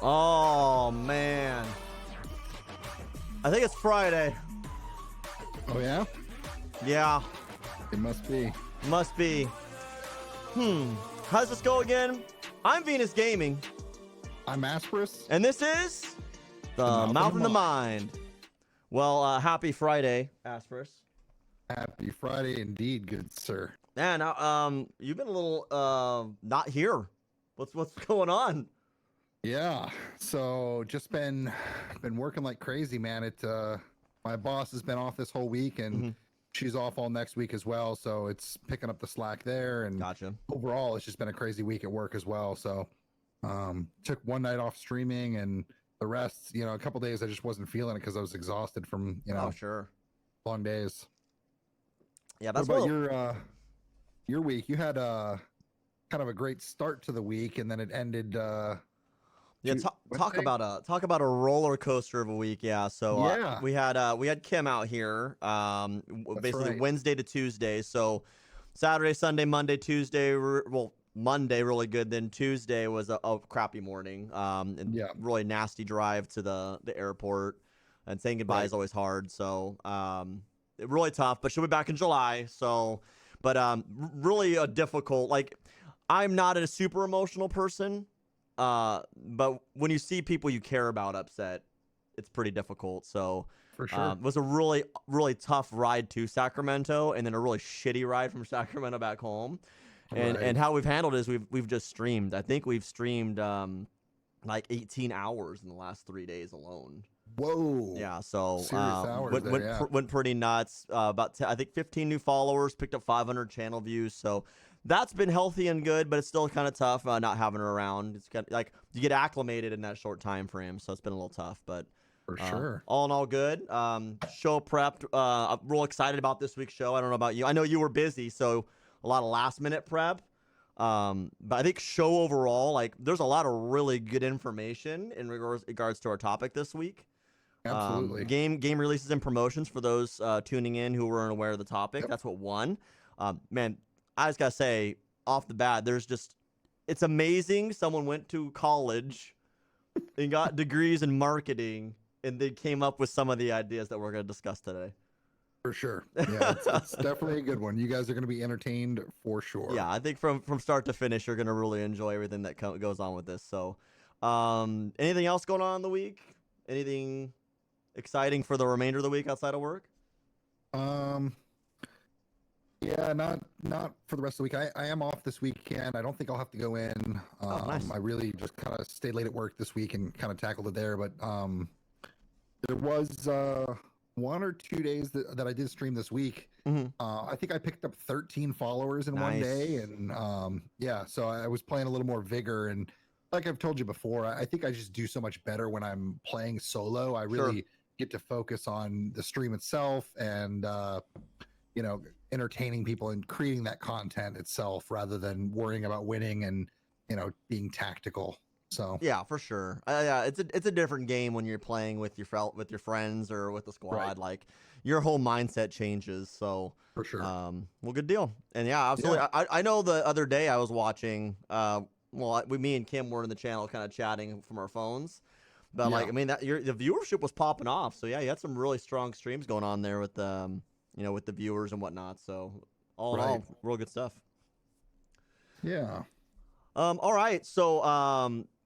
Oh, man. I think it's Friday. Oh, yeah? Yeah, It must be. must be. How's this go again? I'm Venus Gaming, I'm Asperus. and this is the Mouth Mouth and in the the Mind. Well, happy Friday, Asperus. Happy Friday indeed, good sir. Man, you've been a little not here. What's going on? Yeah. So just been working like crazy, man. My boss has been off this whole week and Mhm. she's off all next week as well. So it's picking up the slack there. And Gotcha. overall, it's just been a crazy week at work as well. So took one night off streaming and the rest, a couple days I just wasn't feeling it because I was exhausted from, Oh, sure. long days. Yeah, What that's about your week? You had kind of a great start to the week and then it ended Yeah, talk about a roller coaster of a week. Yeah, so Yeah. we had Kim out here, basically right. Wednesday to Tuesday. So Saturday, Sunday, Monday, Tuesday. Well, Monday really good. Then Tuesday was a crappy morning. And Yeah. really nasty drive to the airport, and saying goodbye Right. is always hard. So really tough. But she'll be back in July. So, but really a difficult. Like, I'm not a super emotional person. But when you see people you care about upset, it's pretty difficult. So For sure. it was a really, really tough ride to Sacramento, and then a really shitty ride from Sacramento back home. And Right. and how we've handled it is we've just streamed. I think we've streamed like 18 hours in the last 3 days alone. Whoa. Yeah, so Serious hours there, went pretty nuts. I think 15 new followers, picked up 500 channel views. So that's been healthy and good, but it's still kind of tough not having her around. It's kind of like you get acclimated in that short time frame, so it's been a little tough. But For sure. all in all, good. Show prepped. I'm real excited about this week's show. I don't know about you. I know you were busy, so a lot of last minute prep. But I think show overall, like, there's a lot of really good information in regards to our topic this week. Absolutely. Game releases and promotions for those tuning in who weren't aware of the topic. Yep. That's what won. Man, I just gotta say off the bat, it's amazing. Someone went to college and got degrees in marketing, and they came up with some of the ideas that we're gonna discuss today. For sure. Yeah, it's definitely a good one. You guys are going to be entertained for sure. Yeah, I think from start to finish, you're gonna really enjoy everything that goes on with this. So, anything else going on in the week? Anything exciting for the remainder of the week outside of work? Yeah, not for the rest of the week. I am off this weekend. I don't think I'll have to go in. Nice. I really just kind of stayed late at work this week and kind of tackled it there. But there was 1 or 2 days that I did stream this week. Mhm. I think I picked up 13 followers in one Nice. day, and yeah, so I was playing a little more vigor. And like I've told you before, I think I just do so much better when I'm playing solo. I really get to focus on the stream itself and entertaining people and creating that content itself rather than worrying about winning and being tactical. So Yeah, for sure. Yeah, it's a different game when you're playing with your friends or with the squad. Right. Like, your whole mindset changes. So for sure. well, good deal. And yeah, absolutely. Yeah. I know the other day I was watching. Me and Kim were in the channel, kind of chatting from our phones. But like, Yeah. I mean, the viewership was popping off. So yeah, you had some really strong streams going on there with with the viewers and whatnot. So all in all, real good stuff. Yeah. All right. So,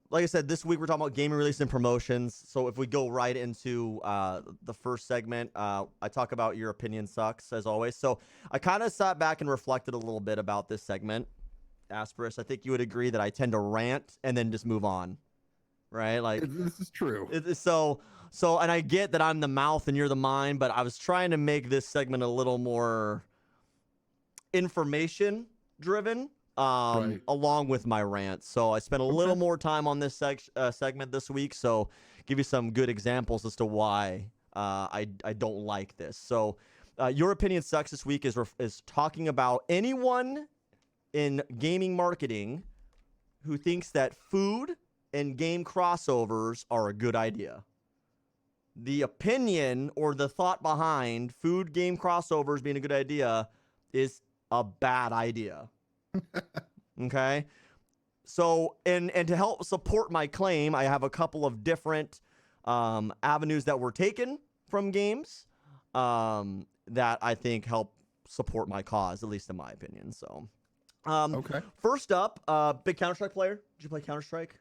like I said, this week we're talking about gaming release and promotions. So if we go right into the first segment, I talk about your opinion sucks, as always. So I kind of sat back and reflected a little bit about this segment. Asperus, I think you would agree that I tend to rant and then just move on, right? Like, This is true. So, and I get that I'm the mouth and you're the mind, but I was trying to make this segment a little more information driven. Right. Along with my rant. So I spent a little more time on this segment this week. So give you some good examples as to why I don't like this. So your opinion sucks this week is talking about anyone in gaming marketing who thinks that food and game crossovers are a good idea. The opinion or the thought behind food game crossovers being a good idea is a bad idea. Okay. So, and to help support my claim, I have a couple of different avenues that were taken from games that I think help support my cause, at least in my opinion. So, Okay. first up, big Counter-Strike player. Did you play Counter-Strike?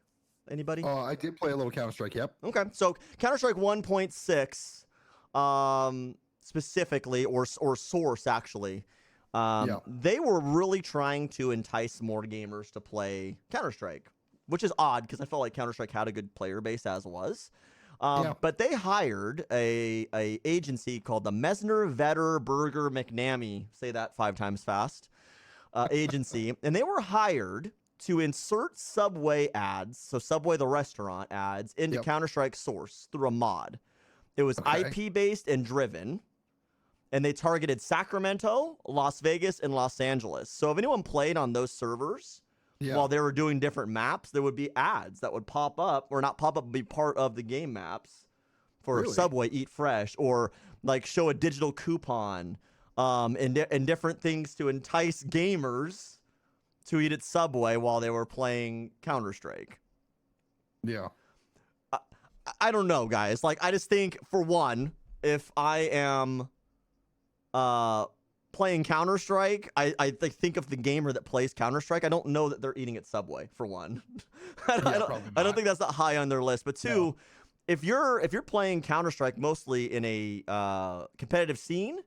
Anybody? I did play a little Counter-Strike. Yep. Okay, so Counter-Strike 1.6, specifically, or Source actually, Yeah. they were really trying to entice more gamers to play Counter-Strike, which is odd because I felt like Counter-Strike had a good player base as was. Yeah. But they hired a agency called the Mesner, Vetter, Berger, McNamee, say that 5 times fast, agency, and they were hired to insert Subway ads, so Subway the restaurant ads, into Yep. Counter-Strike Source through a mod. It was Okay. IP-based and driven, and they targeted Sacramento, Las Vegas, and Los Angeles. So if anyone played on those servers Yeah. while they were doing different maps, there would be ads that would pop up, or not pop up, but be part of the game maps for Really? Subway Eat Fresh, or like show a digital coupon, and different things to entice gamers to eat at Subway while they were playing Counter-Strike. Yeah. I don't know, guys. Like, I just think, for one, if I am playing Counter-Strike, I think of the gamer that plays Counter-Strike. I don't know that they're eating at Subway, for one. I don't think that's that high on their list. But two, No. if you're playing Counter-Strike mostly in a competitive scene,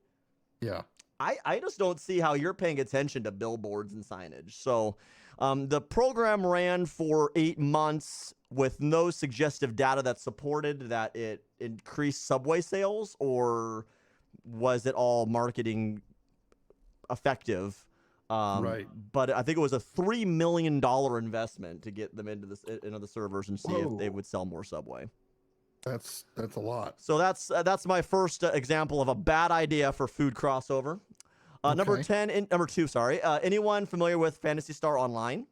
Yeah. I just don't see how you're paying attention to billboards and signage. So the program ran for 8 months with no suggestive data that supported that it increased Subway sales, or was it all marketing effective? Right. But I think it was a $3 million investment to get them into the servers and see if they Whoa. would sell more Subway. That's a lot. So that's my first example of a bad idea for food crossover. Number Okay. number 2, sorry. Anyone familiar with Phantasy Star Online?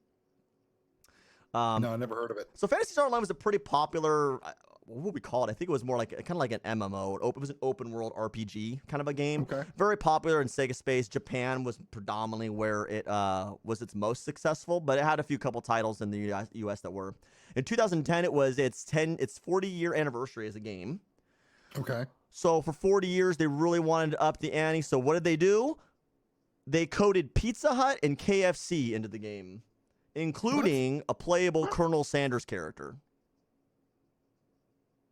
No, I never heard of it. So Phantasy Star Online was a pretty popular, what would we call it? I think it was more like kind of like an MMO. It was an open world RPG kind of a game. Okay. Very popular in Sega space. Japan was predominantly where it was its most successful, but it had a few couple titles in the US that were. In 2010, it was its 40-year anniversary as a game. Okay. So for 40 years, they really wanted to up the ante. So what did they do? They coded Pizza Hut and KFC into the game, including a playable Colonel Sanders character.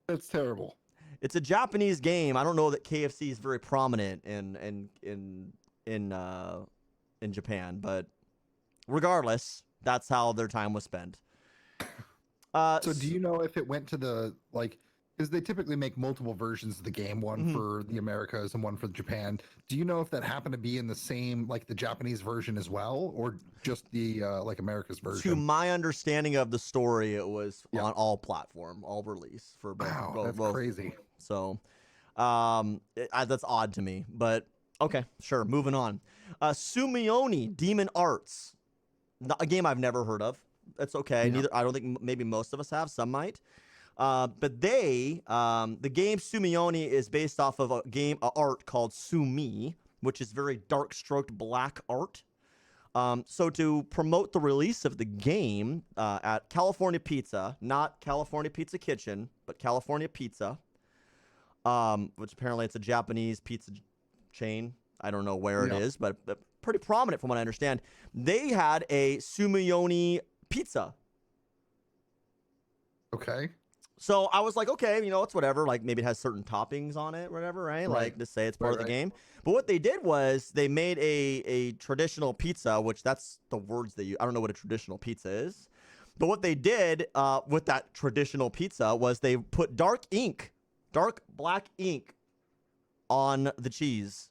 That's terrible. It's a Japanese game. I don't know that KFC is very prominent in Japan, but regardless, that's how their time was spent. So do you know if it went to the, like, because they typically make multiple versions of the game, one for the Americas and one for Japan. Do you know if that happened to be in the same, like the Japanese version as well, or just the like America's version? To my understanding of the story, it was on all platform, all release for both. Wow, that's both. crazy. So, that's odd to me, but okay, sure. Moving on. Sumioni Demon Arts, a game I've never heard of. That's okay. Yeah. Neither I don't think maybe most of us have. Some might. But the game Sumioni is based off of a game art called Sumi, which is very dark stroked black art. So to promote the release of the game at California Pizza, not California Pizza Kitchen, but California Pizza, which apparently it's a Japanese pizza chain. I don't know where it is, but pretty prominent from what I understand. They had a Sumioni pizza. Okay. So I was like, okay, it's whatever. Like maybe it has certain toppings on it, or whatever, right? Like to say it's part of the game. But what they did was they made a traditional pizza, which that's the words they use. I don't know what a traditional pizza is. But what they did with that traditional pizza was they put dark black ink on the cheese.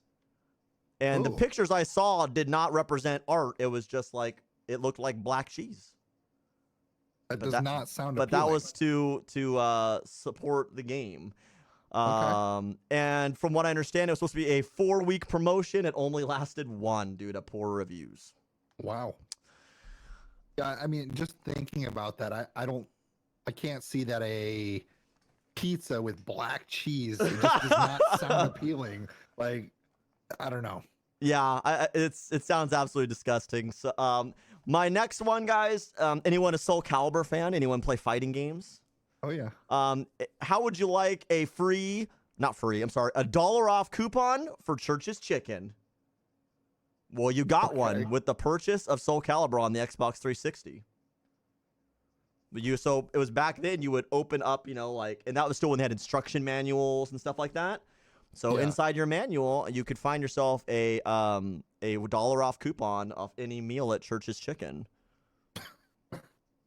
And the pictures I saw did not represent art. It was just like, it looked like black cheese. That does not sound But appealing. that was to support the game. And from what I understand, it was supposed to be a 4-week promotion. It only lasted 1 due to poor reviews. Wow. Yeah, I mean, just thinking about that, I can't see that a pizza with black cheese just does not sound appealing. Like, I don't know. Yeah, it sounds absolutely disgusting. So, My next one, guys. Anyone a Soul Calibur fan? Anyone play fighting games? Oh yeah. How would you like a free, not free, I'm sorry, a $1 off coupon for Church's Chicken? Well, you got one with the purchase of Soul Calibur on the Xbox 360. So it was back then you would open up, you know, like, and that was still when they had instruction manuals and stuff like that. So inside your manual, you could find yourself a $1 off coupon off any meal at Church's Chicken.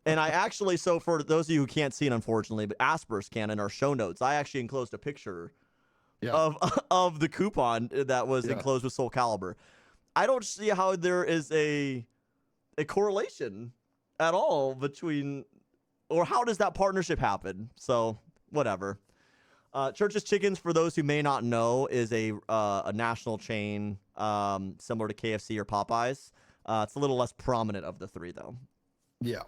And I actually, so for those of you who can't see it, unfortunately, but Asper's can in our show notes, I actually enclosed a picture of the coupon that was enclosed with Soul Calibur. I don't see how there is a correlation at all between, or how does that partnership happen? So whatever. Church's Chickens, for those who may not know, is a national chain similar to KFC or Popeyes. It's a little less prominent of the three, though. Yeah.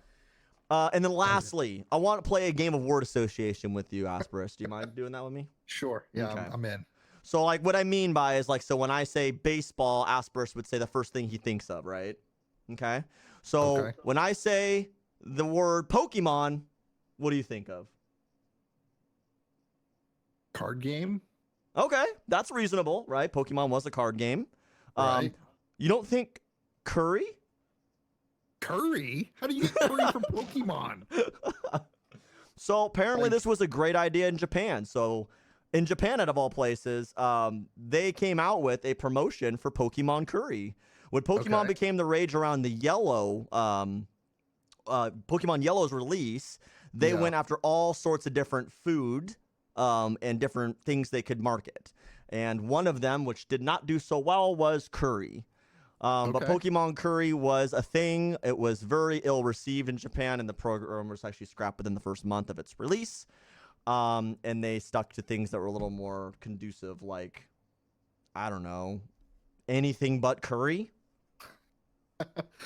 And then lastly, I want to play a game of word association with you, Asperus. Do you mind doing that with me? Sure. Yeah, Okay. I'm in. So, like, what I mean by is, like, so when I say baseball, Asperus would say the first thing he thinks of, right? Okay. So when I say the word Pokemon, what do you think of? Card game? Okay, that's reasonable, right? Pokemon was a card game. Right. You don't think curry? Curry? How do you get curry from Pokemon? So apparently this was a great idea in Japan. So in Japan, out of all places, they came out with a promotion for Pokemon curry. When Pokemon became the rage around the yellow, Pokemon Yellow's release, they went after all sorts of different food and different things they could market. And one of them, which did not do so well, was curry. But Pokemon curry was a thing. It was very ill received in Japan, and the program was actually scrapped within the first month of its release. And they stuck to things that were a little more conducive, like, I don't know, anything but curry.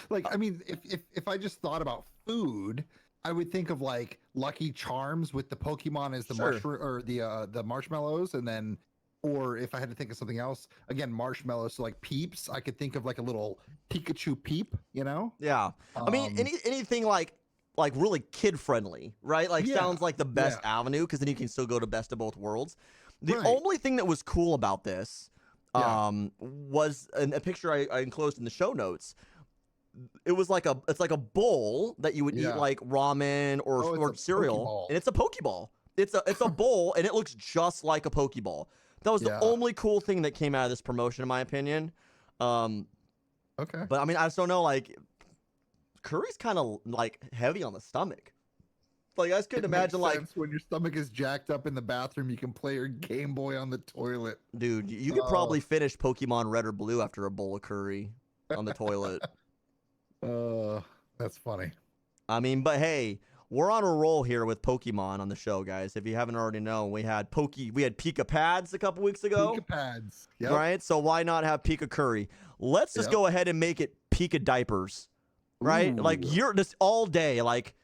Like, I mean, if I just thought about food, I would think of like Lucky Charms with the Pokemon as the mushroom or the marshmallows, and then, or if I had to think of something else, again, marshmallows. So like Peeps, I could think of like a little Pikachu Peep, you know? Yeah. I mean, anything like really kid friendly, right? Like sounds like the best avenue, because then you can still go to best of both worlds. The only thing that was cool about this was a picture I enclosed in the show notes. It was like it's like a bowl that you would eat like ramen or cereal, and it's a Pokeball. It's a bowl, and it looks just like a Pokeball. That was the only cool thing that came out of this promotion, in my opinion. But I mean, I just don't know. Like, curry's kind of like heavy on the stomach. Like, I just couldn't imagine, like, when your stomach is jacked up in the bathroom, you can play your Game Boy on the toilet. Dude, you could probably finish Pokemon Red or Blue after a bowl of curry on the toilet. That's funny. I mean, but hey, we're on a roll here with Pokemon on the show, guys. If you haven't already known, we had Pika Pads a couple weeks ago. Pika Pads, right? So why not have Pika Curry? Let's just go ahead and make it Pika Diapers, right? Like, you're just all day, like,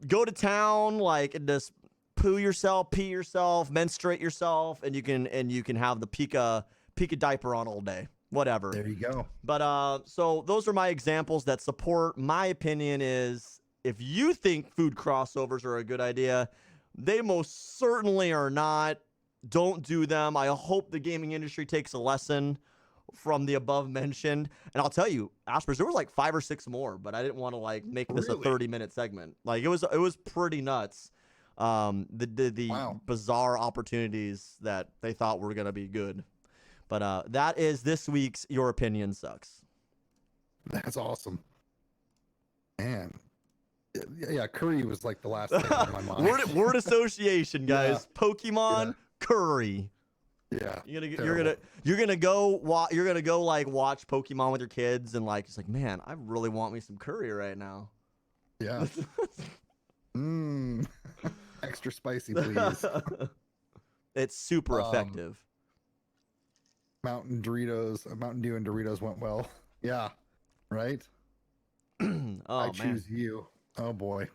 go to town, like, and just pee yourself, menstruate yourself, and you can have the Pika diaper on all day. Whatever. There you go. But so those are my examples that support my opinion. Is if you think food crossovers are a good idea, they most certainly are not. Don't do them. I hope the gaming industry takes a lesson from the above mentioned. And I'll tell you, Aspers, there was like 5 or 6 more, but I didn't want to like make this a 30-minute segment. Like, it was pretty nuts. The bizarre opportunities that they thought were gonna be good. But that is this week's Your Opinion Sucks. That's awesome. Man. Yeah, curry was like the last thing on my mind. Word association, guys. Pokemon curry. Yeah. You're gonna go like watch Pokemon with your kids, and like it's like, man, I really want me some curry right now. Yeah. Extra spicy, please. It's super effective. Mountain Dew and Doritos went well. Yeah. Right? I choose you. Oh boy.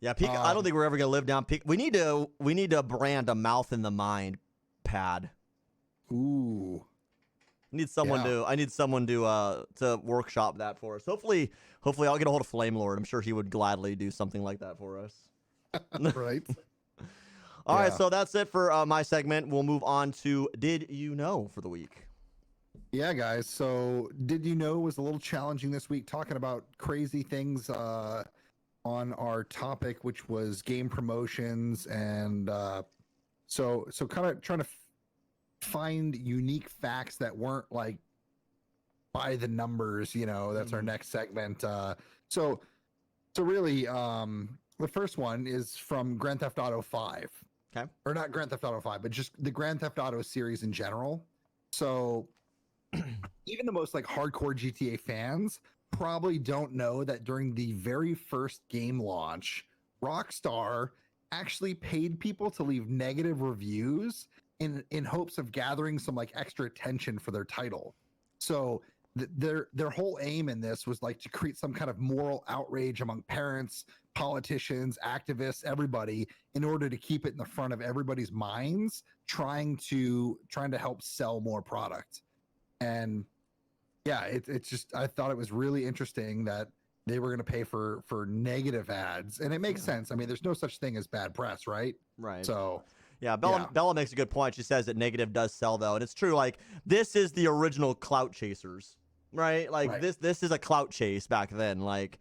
Yeah, Pika, I don't think we're ever gonna live down Pika. We need to brand a mouth in the mind pad. Ooh. I need someone to workshop that for us. Hopefully I'll get a hold of Flame Lord. I'm sure he would gladly do something like that for us. Right. All right, Yeah. so that's it for my segment. We'll move on to Did You Know for the week. Yeah, guys. So, did you know was a little challenging this week talking about crazy things on our topic, which was game promotions, and so kind of trying to find unique facts that weren't like by the numbers. That's our next segment. So so really, the first one is from Grand Theft Auto 5. Okay. Or not Grand Theft Auto 5, but just the Grand Theft Auto series in general. So even the most like hardcore GTA fans probably don't know that during the very first game launch, Rockstar actually paid people to leave negative reviews in hopes of gathering some like extra attention for their title. So their whole aim in this was like to create some kind of moral outrage among parents, politicians, activists, everybody, in order to keep it in the front of everybody's minds, trying to help sell more product. And yeah, it's just, I thought it was really interesting that they were going to pay for negative ads, and it makes sense. I mean, there's no such thing as bad press, right? Right. So yeah, Bella makes a good point. She says that negative does sell though, and it's true. Like this is the original clout chasers, right? Like this is a clout chase back then, like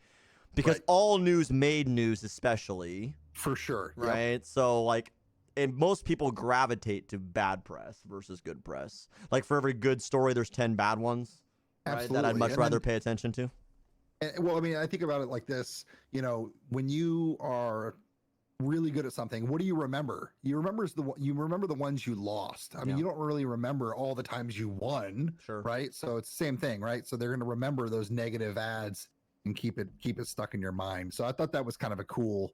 because all news made news, especially for sure, right? Yep. So like. And most people gravitate to bad press versus good press. Like for every good story, there's 10 bad ones, right? That I'd much rather pay attention to. Well, I mean, I think about it like this. When you are really good at something, what do you remember? You remember the ones you lost. I mean, you don't really remember all the times you won, right? So it's the same thing, right? So they're going to remember those negative ads and keep it stuck in your mind. So I thought that was kind of a cool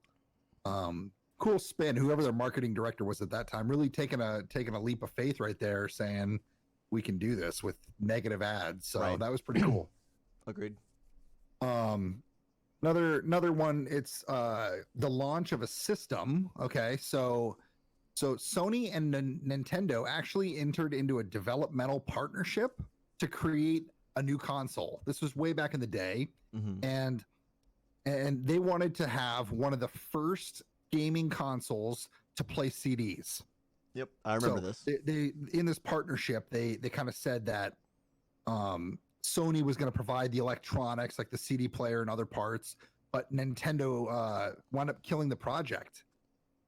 spin. Whoever their marketing director was at that time, really taking a leap of faith right there, saying we can do this with negative ads. So that was pretty cool. Agreed. Another one. It's the launch of a system. Okay, so Sony and Nintendo actually entered into a developmental partnership to create a new console. This was way back in the day, and they wanted to have one of the first gaming consoles to play CDs. Yep, I remember this. They in this partnership, they kind of said that Sony was going to provide the electronics like the CD player and other parts, but Nintendo wound up killing the project.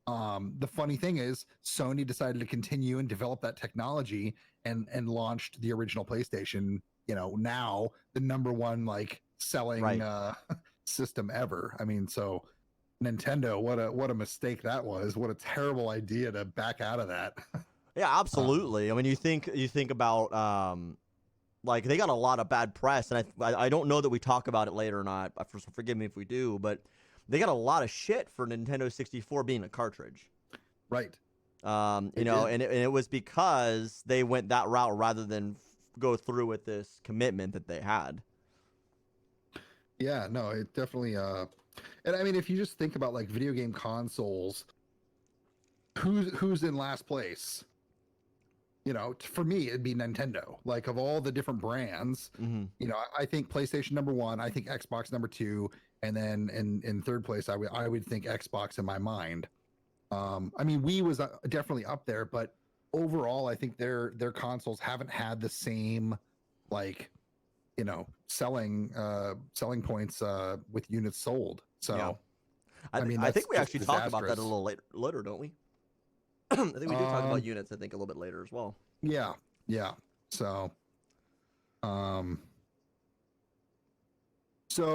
The funny thing is, Sony decided to continue and develop that technology and launched the original PlayStation. Now the number one like selling system ever. I mean, so. Nintendo, what a mistake that was. What a terrible idea to back out of that. Yeah, absolutely. I mean, you think about like they got a lot of bad press, and I don't know that we talk about it later or not. Forgive me if we do, but they got a lot of shit for Nintendo 64 being a cartridge. Right. And it was because they went that route rather than go through with this commitment that they had. Yeah, no, it definitely and I mean, if you just think about like video game consoles, who's in last place? For me, it'd be Nintendo. Like of all the different brands, I think PlayStation number one, I think Xbox number two, and then in third place, I would think Xbox in my mind. I mean, Wii was definitely up there, but overall, I think their consoles haven't had the same like selling points with units sold. So yeah. I think we actually talked about that a little later, don't we? I think we did talk about units, I think, a little bit later as well. Yeah. So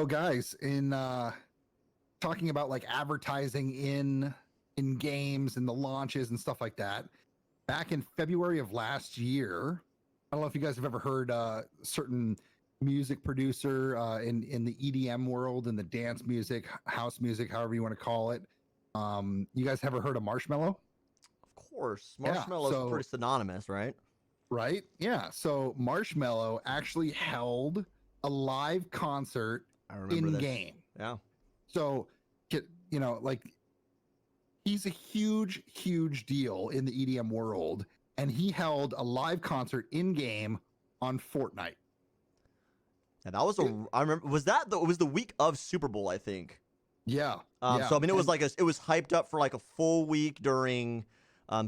guys, in talking about like advertising in games and the launches and stuff like that, back in February of last year, I don't know if you guys have ever heard certain music producer in the EDM world, in the dance music, house music, however you want to call it. You guys ever heard of Marshmello? Of course. Marshmello is pretty synonymous, right? Right? Yeah. So Marshmello actually held a live concert in game. Yeah. So, like he's a huge deal in the EDM world, and he held a live concert in game on Fortnite. And that was I remember, it was the week of Super Bowl, I think. Yeah. So I mean, it was it was hyped up for like a full week during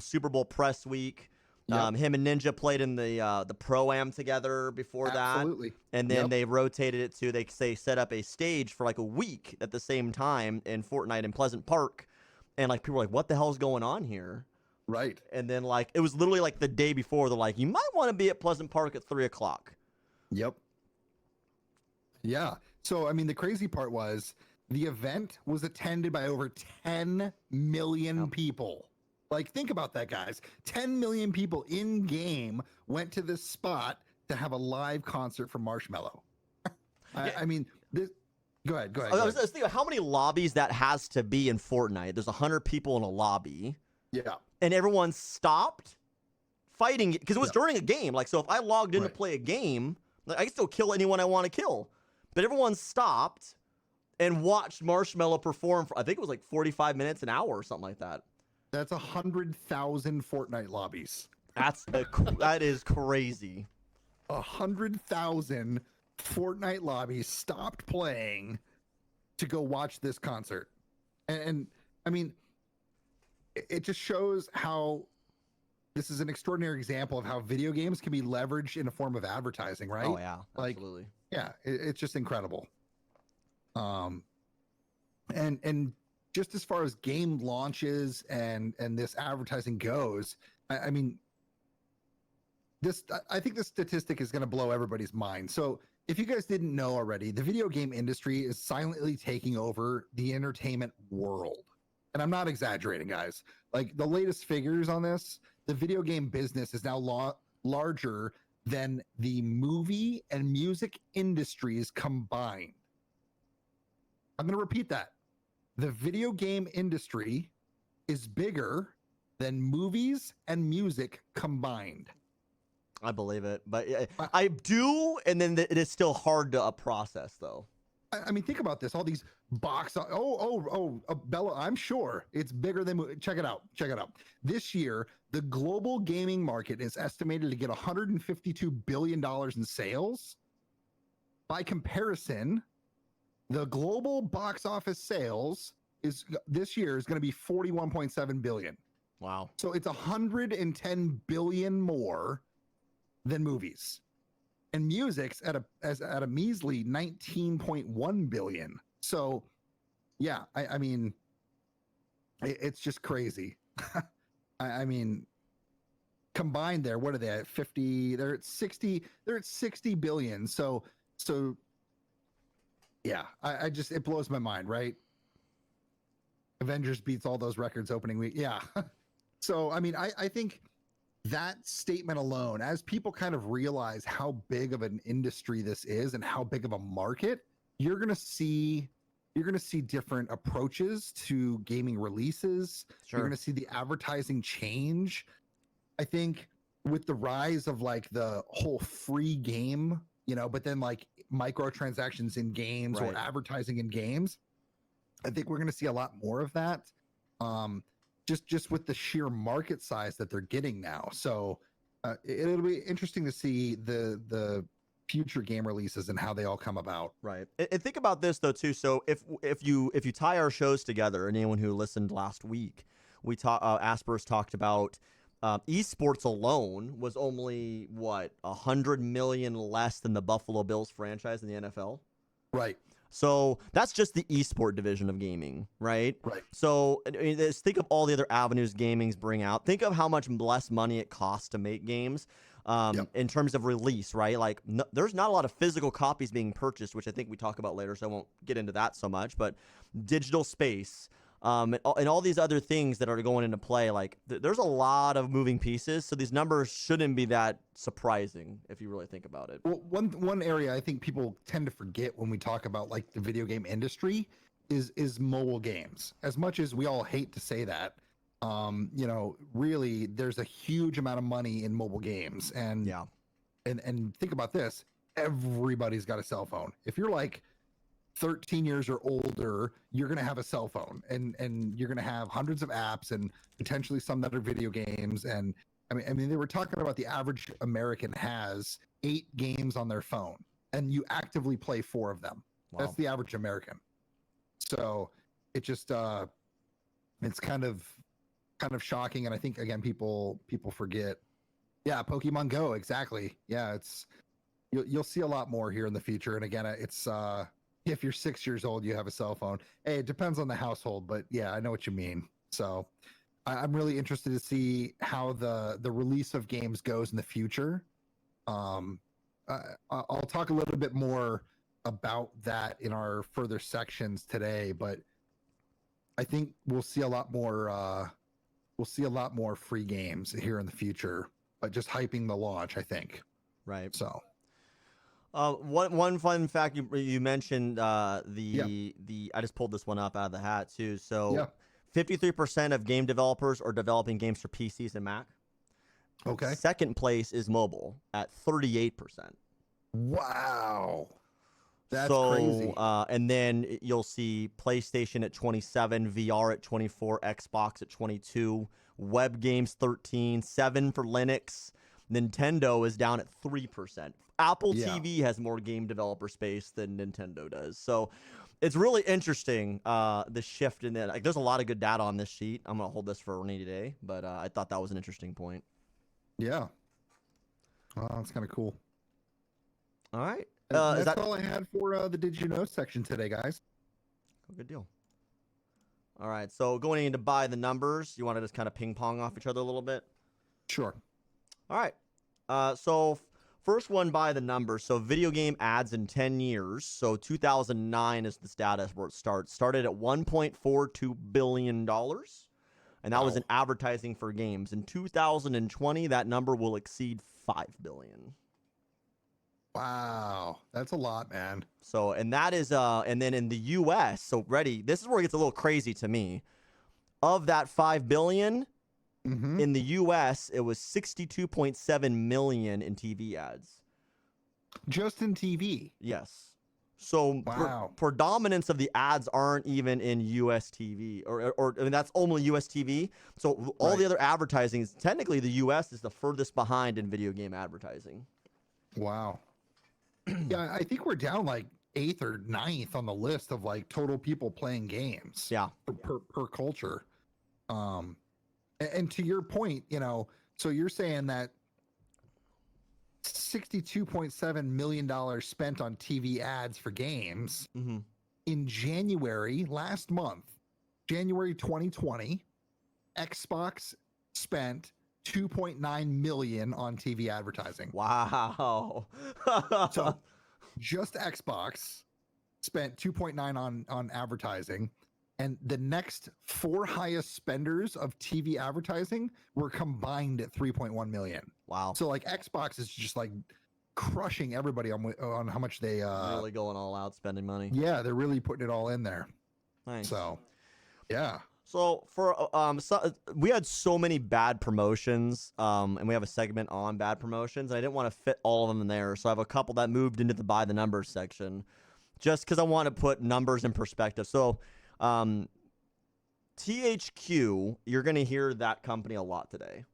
Super Bowl press week. Him and Ninja played in the Pro-Am together before Absolutely. that. And then they rotated it to, they set up a stage for like a week at the same time in Fortnite in Pleasant Park. And like people were like, what the hell's going on here? Right. And then like it was literally like the day before, they're like, you might want to be at Pleasant Park at 3:00. Yep. Yeah. So I mean, the crazy part was the event was attended by over 10 million people. Like, think about that, guys. 10 million people in game went to this spot to have a live concert from Marshmello. I mean, this. Go ahead. I was thinking how many lobbies that has to be in Fortnite. There's 100 people in a lobby. Yeah. And everyone stopped fighting because it was during a game. Like, so if I logged in to play a game, like, I can still kill anyone I want to kill. But everyone stopped and watched Marshmello perform for, I think it was like 45 minutes, an hour or something like that. That's 100,000 Fortnite lobbies. That is crazy. 100,000 Fortnite lobbies stopped playing to go watch this concert. And I mean, it just shows how this is an extraordinary example of how video games can be leveraged in a form of advertising, right? Oh yeah, absolutely. Like, yeah, it's just incredible. And just as far as game launches and this advertising goes, I mean, I think this statistic is going to blow everybody's mind. So if you guys didn't know already, the video game industry is silently taking over the entertainment world. And I'm not exaggerating, guys. Like, the latest figures on this, the video game business is now larger than the movie and music industries combined. I'm going to repeat that. The video game industry is bigger than movies and music combined. I believe it, but I do, and then it is still hard to process, though. I mean, think about this. All these Bella, I'm sure it's bigger than. Check it out. This year, the global gaming market is estimated to get $152 billion in sales. By comparison, the global box office sales this year is going to be 41.7 billion. Wow. So it's 110 billion more than movies. And music's at a measly 19.1 billion. So yeah, I mean, it's just crazy. I mean, combined there, what are they at? 50, they're at 60 billion. So yeah, I just, it blows my mind, right? Avengers beats all those records opening week. Yeah. So, I mean, I think that statement alone, as people kind of realize how big of an industry this is and how big of a market, you're going to see different approaches to gaming releases. Sure. You're going to see the advertising change. I think with the rise of like the whole free game, but then like microtransactions in games or advertising in games, I think we're going to see a lot more of that. Just with the sheer market size that they're getting now. So it'll be interesting to see the future game releases and how they all come about. Right. And think about this though too. So if you tie our shows together, and anyone who listened last week, Asper's talked about esports alone was only 100 million less than the Buffalo Bills franchise in the NFL. Right. So that's just the esport division of gaming, right? Right. So think of all the other avenues gamings bring out. Think of how much less money it costs to make games in terms of release, right? Like there's not a lot of physical copies being purchased, which I think we talk about later, so I won't get into that so much. But digital space and all these other things that are going into play, like there's a lot of moving pieces. So these numbers shouldn't be that surprising if you really think about it. Well, one area I think people tend to forget when we talk about like the video game industry is mobile games. As much as we all hate to say that, really there's a huge amount of money in mobile games. And and think about this, everybody's got a cell phone. If you're like 13 years or older, you're going to have a cell phone and you're going to have hundreds of apps and potentially some that are video games. And I mean, they were talking about the average American has 8 games on their phone, and you actively play 4 of them. That's Wow. the average American. So it just it's kind of shocking, and I think again people forget. Yeah, Pokemon Go, exactly. Yeah, you'll see a lot more here in the future. And again, it's if you're 6 years old, you have a cell phone. Hey, it depends on the household, but yeah, I know what you mean. So I'm really interested to see how the release of games goes in the future. I'll talk a little bit more about that in our further sections today, but I think we'll see a lot more. We'll see a lot more free games here in the future, but just hyping the launch, I think. Right. So, one fun fact you mentioned Yeah. the I just pulled this one up out of the hat too. So Yeah. 53% of game developers are developing games for PCs and Mac. Okay. Second place is mobile at 38%. Wow. That's So, crazy. and then you'll see PlayStation at 27, VR at 24, Xbox at 22, web games 13, 7 for Linux. Nintendo is down at 3%. Apple Yeah. TV has more game developer space than Nintendo does. So it's really interesting, the shift in it. Like, there's a lot of good data on this sheet. I'm going to hold this for a rainy day, but I thought that was an interesting point. Yeah. Well, that's kind of cool. All right. And Is that's that all I had for the Did You Know section today, guys. good deal? All right. So going into buy the numbers, you want to just kind of ping pong off each other a little bit? Sure. All right. So first one by the numbers. So video game ads in 10 years. So 2009 is the status where it starts. Started at $1.42 billion. And that was in advertising for games. In 2020, that number will exceed $5 billion. Wow. That's a lot, man. So, and that is, and then in the US, so ready, this is where it gets a little crazy to me. Of that $5 billion, Mm-hmm. in the US, it was 62.7 million in TV ads. Just in TV. Yes. So Wow. predominance of the ads aren't even in US TV, or I mean, that's only US TV. So all Right. the other advertising is technically the US is the furthest behind in video game advertising. Wow. Yeah, I think we're down like 8th or 9th on the list of like total people playing games. Yeah. Per culture. And to your point, so you're saying that $62.7 million spent on TV ads for games Mm-hmm. in January last month, January 2020, Xbox spent 2.9 million on TV advertising. Wow. So just Xbox spent 2.9 on advertising, and the next 4 highest spenders of TV advertising were combined at 3.1 million. Wow. So like Xbox is just like crushing everybody on how much they Really going all out, spending money. yeah, they're really putting it all in there. Nice. So yeah. So for we had so many bad promotions, and we have a segment on bad promotions. And I didn't want to fit all of them in there, so I have a couple that moved into the by the numbers section, just because I want to put numbers in perspective. So, THQ, you're gonna hear that company a lot today.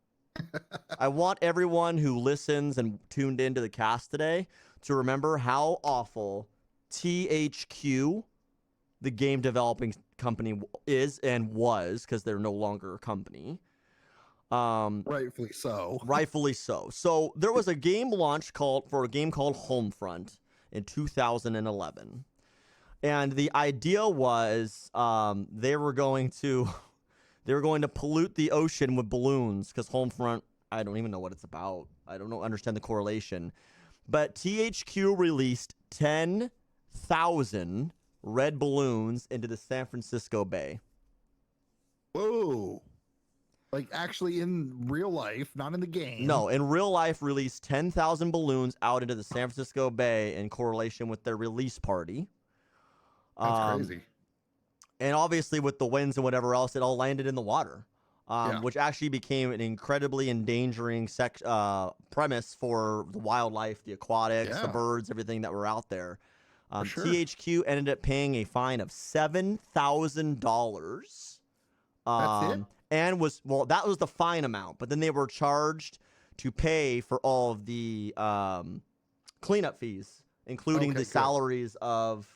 I want everyone who listens and tuned into the cast today to remember how awful THQ, the game developing company, is and was, because they're no longer a company. Rightfully so. Rightfully so. So there was a game launch for a game called Homefront in 2011. And the idea was they were going to pollute the ocean with balloons, because Homefront, I don't even know what it's about. I don't understand the correlation. But THQ released 10,000 red balloons into the San Francisco Bay. Whoa. Like actually in real life, not in the game. No, in real life, released 10,000 balloons out into the San Francisco Bay in correlation with their release party. That's crazy. And obviously, with the winds and whatever else, it all landed in the water, which actually became an incredibly endangering premise for the wildlife, the aquatics, the birds, everything that were out there. Sure. THQ ended up paying a fine of $7,000. That's it? and that was the fine amount, but then they were charged to pay for all of the cleanup fees, including Okay, the good. salaries of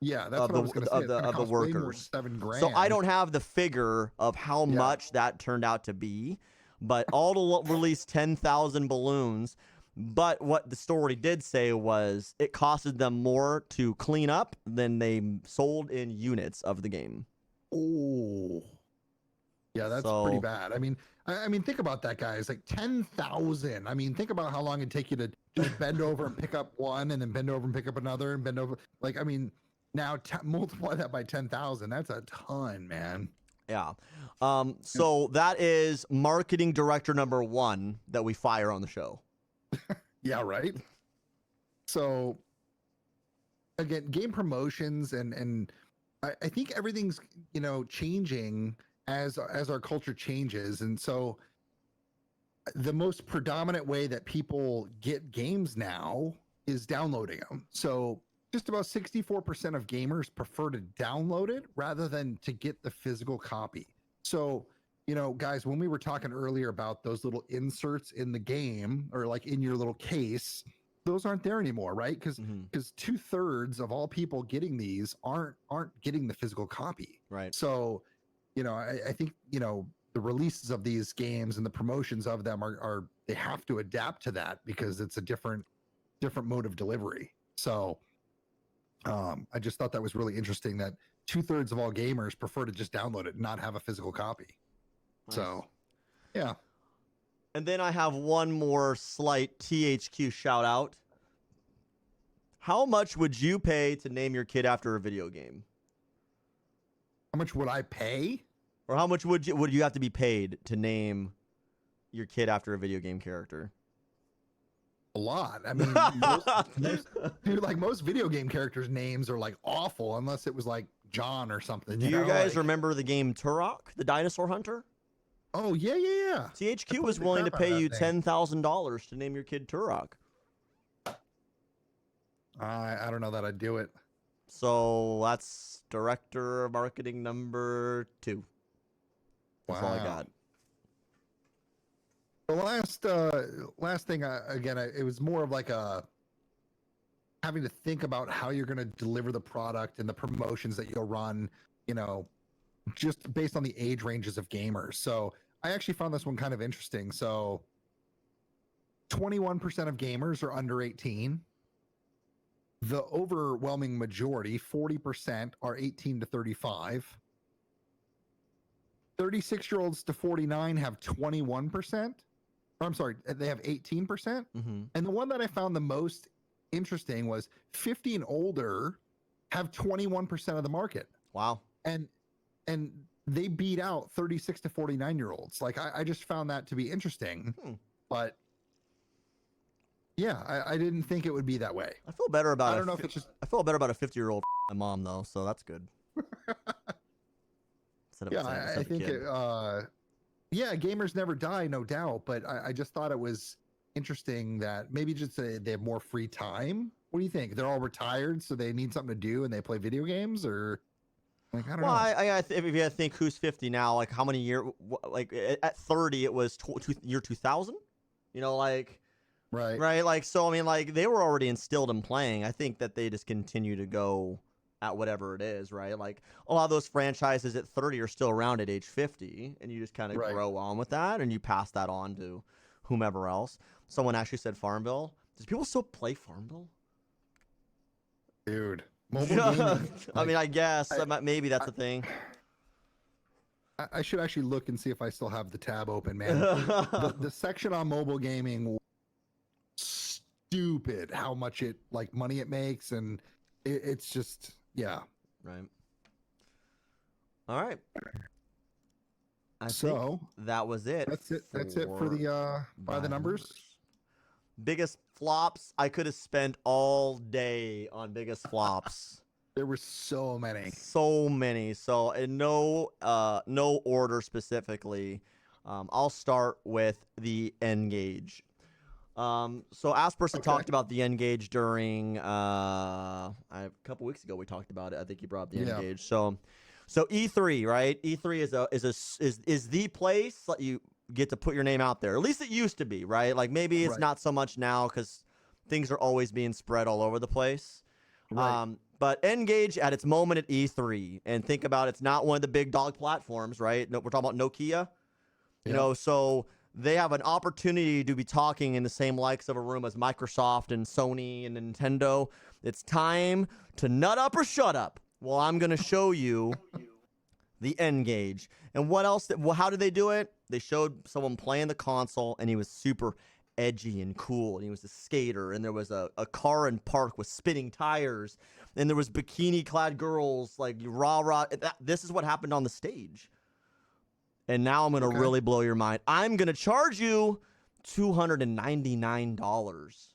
Yeah, that's what I was going to say. It's going to the cost way more than workers. 7 grand. So I don't have the figure of how Yeah. much that turned out to be, but all to release 10,000 balloons. But what the story did say was it costed them more to clean up than they sold in units of the game. Oh, yeah, that's pretty bad. I mean, think about that, guys. Like 10,000. I mean, think about how long it'd take you to just bend over and pick up one, and then bend over and pick up another, and bend over. Like, I mean, now multiply that by 10,000. That's a ton, man. Yeah. So that is marketing director number 1 that we fire on the show. Yeah, right. So again, game promotions and I think everything's changing as our culture changes, and so the most predominant way that people get games now is downloading them. So just about 64% of gamers prefer to download it rather than to get the physical copy. So, guys, when we were talking earlier about those little inserts in the game or like in your little case, those aren't there anymore, right? Because 2/3 of all people getting these aren't getting the physical copy. Right. So, I think, the releases of these games and the promotions of them are they have to adapt to that because it's a different mode of delivery. So I just thought that was really interesting that 2/3 of all gamers prefer to just download it and not have a physical copy. Nice. So yeah. And then I have one more slight THQ shout out. How much would you pay to name your kid after a video game? How much would I pay? Or how much would you have to be paid to name your kid after a video game character? A lot. I mean, most video game characters' names are like awful unless it was like John or something. Do you guys remember the game Turok, the dinosaur hunter? Oh yeah. THQ was willing to pay you $10,000 to name your kid Turok. I don't know that I'd do it. So that's director of marketing number 2. That's all I got. The last thing, it was more of like having to think about how you're going to deliver the product and the promotions that you'll run, just based on the age ranges of gamers. So I actually found this one kind of interesting. So 21% of gamers are under 18. The overwhelming majority, 40%, are 18 to 35. 36-year-olds to 49 have 21%. I'm sorry, they have 18%. Mm-hmm. And the one that I found the most interesting was 50 and older have 21% of the market. Wow. And they beat out 36 to 49-year-olds. Like, I just found that to be interesting. But yeah, I didn't think it would be that way. I feel better about I don't know if it's just... I feel better about a 50-year-old mom, though, so that's good. I think gamers never die, no doubt, but I just thought it was interesting that maybe just they have more free time. What do you think? They're all retired, so they need something to do and they play video games, or like, I don't know. Well, if you think who's 50 now, like how many years, like at 30 it was year 2000, right, like, so I mean, like, they were already instilled in playing. I think that they just continue to go at whatever it is, right? Like a lot of those franchises at 30 are still around at age 50, and you just kind of grow on with that, and you pass that on to whomever else. Someone actually said Farmville. Does people still play Farmville? Dude, mobile gaming. I mean, I guess maybe that's a thing. I should actually look and see if I still have the tab open, man. the section on mobile gaming, stupid how much money it makes, and it's just... Yeah. Right. All right. I think that was it. That's it for the by the numbers. Biggest flops. I could have spent all day on biggest flops. There were so many. So in no order specifically. I'll start with the N-Gage. So Asperson talked about the N-Gage during a couple weeks ago. We talked about it. I think he brought up the N-Gage. So So E3, right? E3 is the place that you get to put your name out there. At least it used to be, right? Like maybe it's Right. not so much now because things are always being spread all over the place. Right. But Engage at its moment at E3, and think about it's not one of the big dog platforms, right? No, we're talking about Nokia, Yep. so they have an opportunity to be talking in the same likes of a room as Microsoft and Sony and Nintendo. It's time to nut up or shut up. Well, I'm going to show you the N-Gage. And what else? How did they do it? They showed someone playing the console, and he was super edgy and cool, and he was a skater, and there was a car in park with spinning tires, and there was bikini-clad girls, like rah-rah. This is what happened on the stage. And now I'm going to really blow your mind. I'm going to charge you $299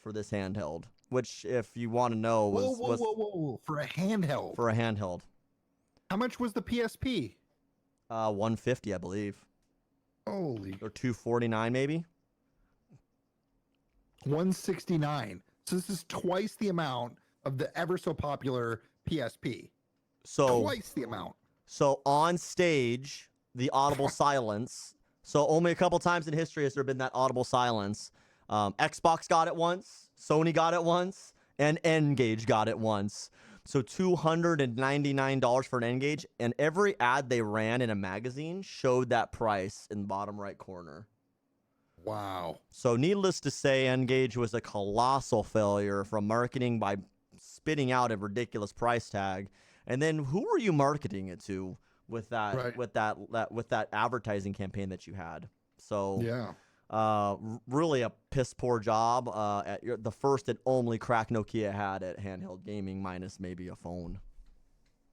for this handheld, which, if you want to know, was whoa. For a handheld. For a handheld. How much was the PSP? 150, I believe. Holy. Or 249 maybe. 169. So this is twice the amount of the ever so popular PSP. So twice the amount. So on stage, the audible silence. So only a couple times in history has there been that audible silence. Xbox got it once, Sony got it once, and N-Gage got it once. So $299 for an N-Gage, and every ad they ran in a magazine showed that price in the bottom right corner. Wow. So needless to say, N-Gage was a colossal failure from marketing by spitting out a ridiculous price tag. And then who were you marketing it to with that with that advertising campaign that you had? So yeah. Really a piss poor job at the first and only crack Nokia had at handheld gaming, minus maybe a phone.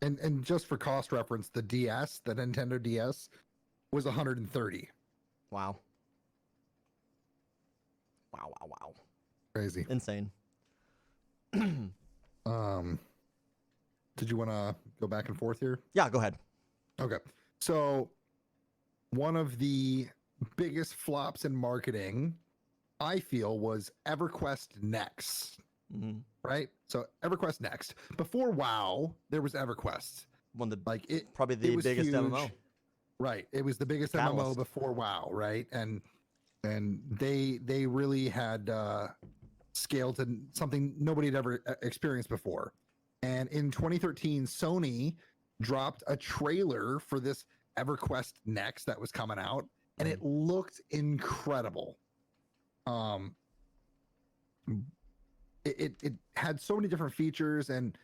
And just for cost reference, the DS, the Nintendo DS, was 130. Wow. Wow. Crazy. Insane. Did you want to go back and forth here? Yeah, go ahead. Okay. So one of the biggest flops in marketing, I feel, was EverQuest Next. Mm-hmm. Right? So EverQuest Next. Before WoW, there was EverQuest. One of the it probably the biggest huge. MMO. Right. It was the biggest Catalyst. MMO before WoW, right? And they really had scaled to something nobody had ever experienced before. And in 2013, Sony dropped a trailer for this EverQuest Next that was coming out, and it looked incredible. It had so many different features, and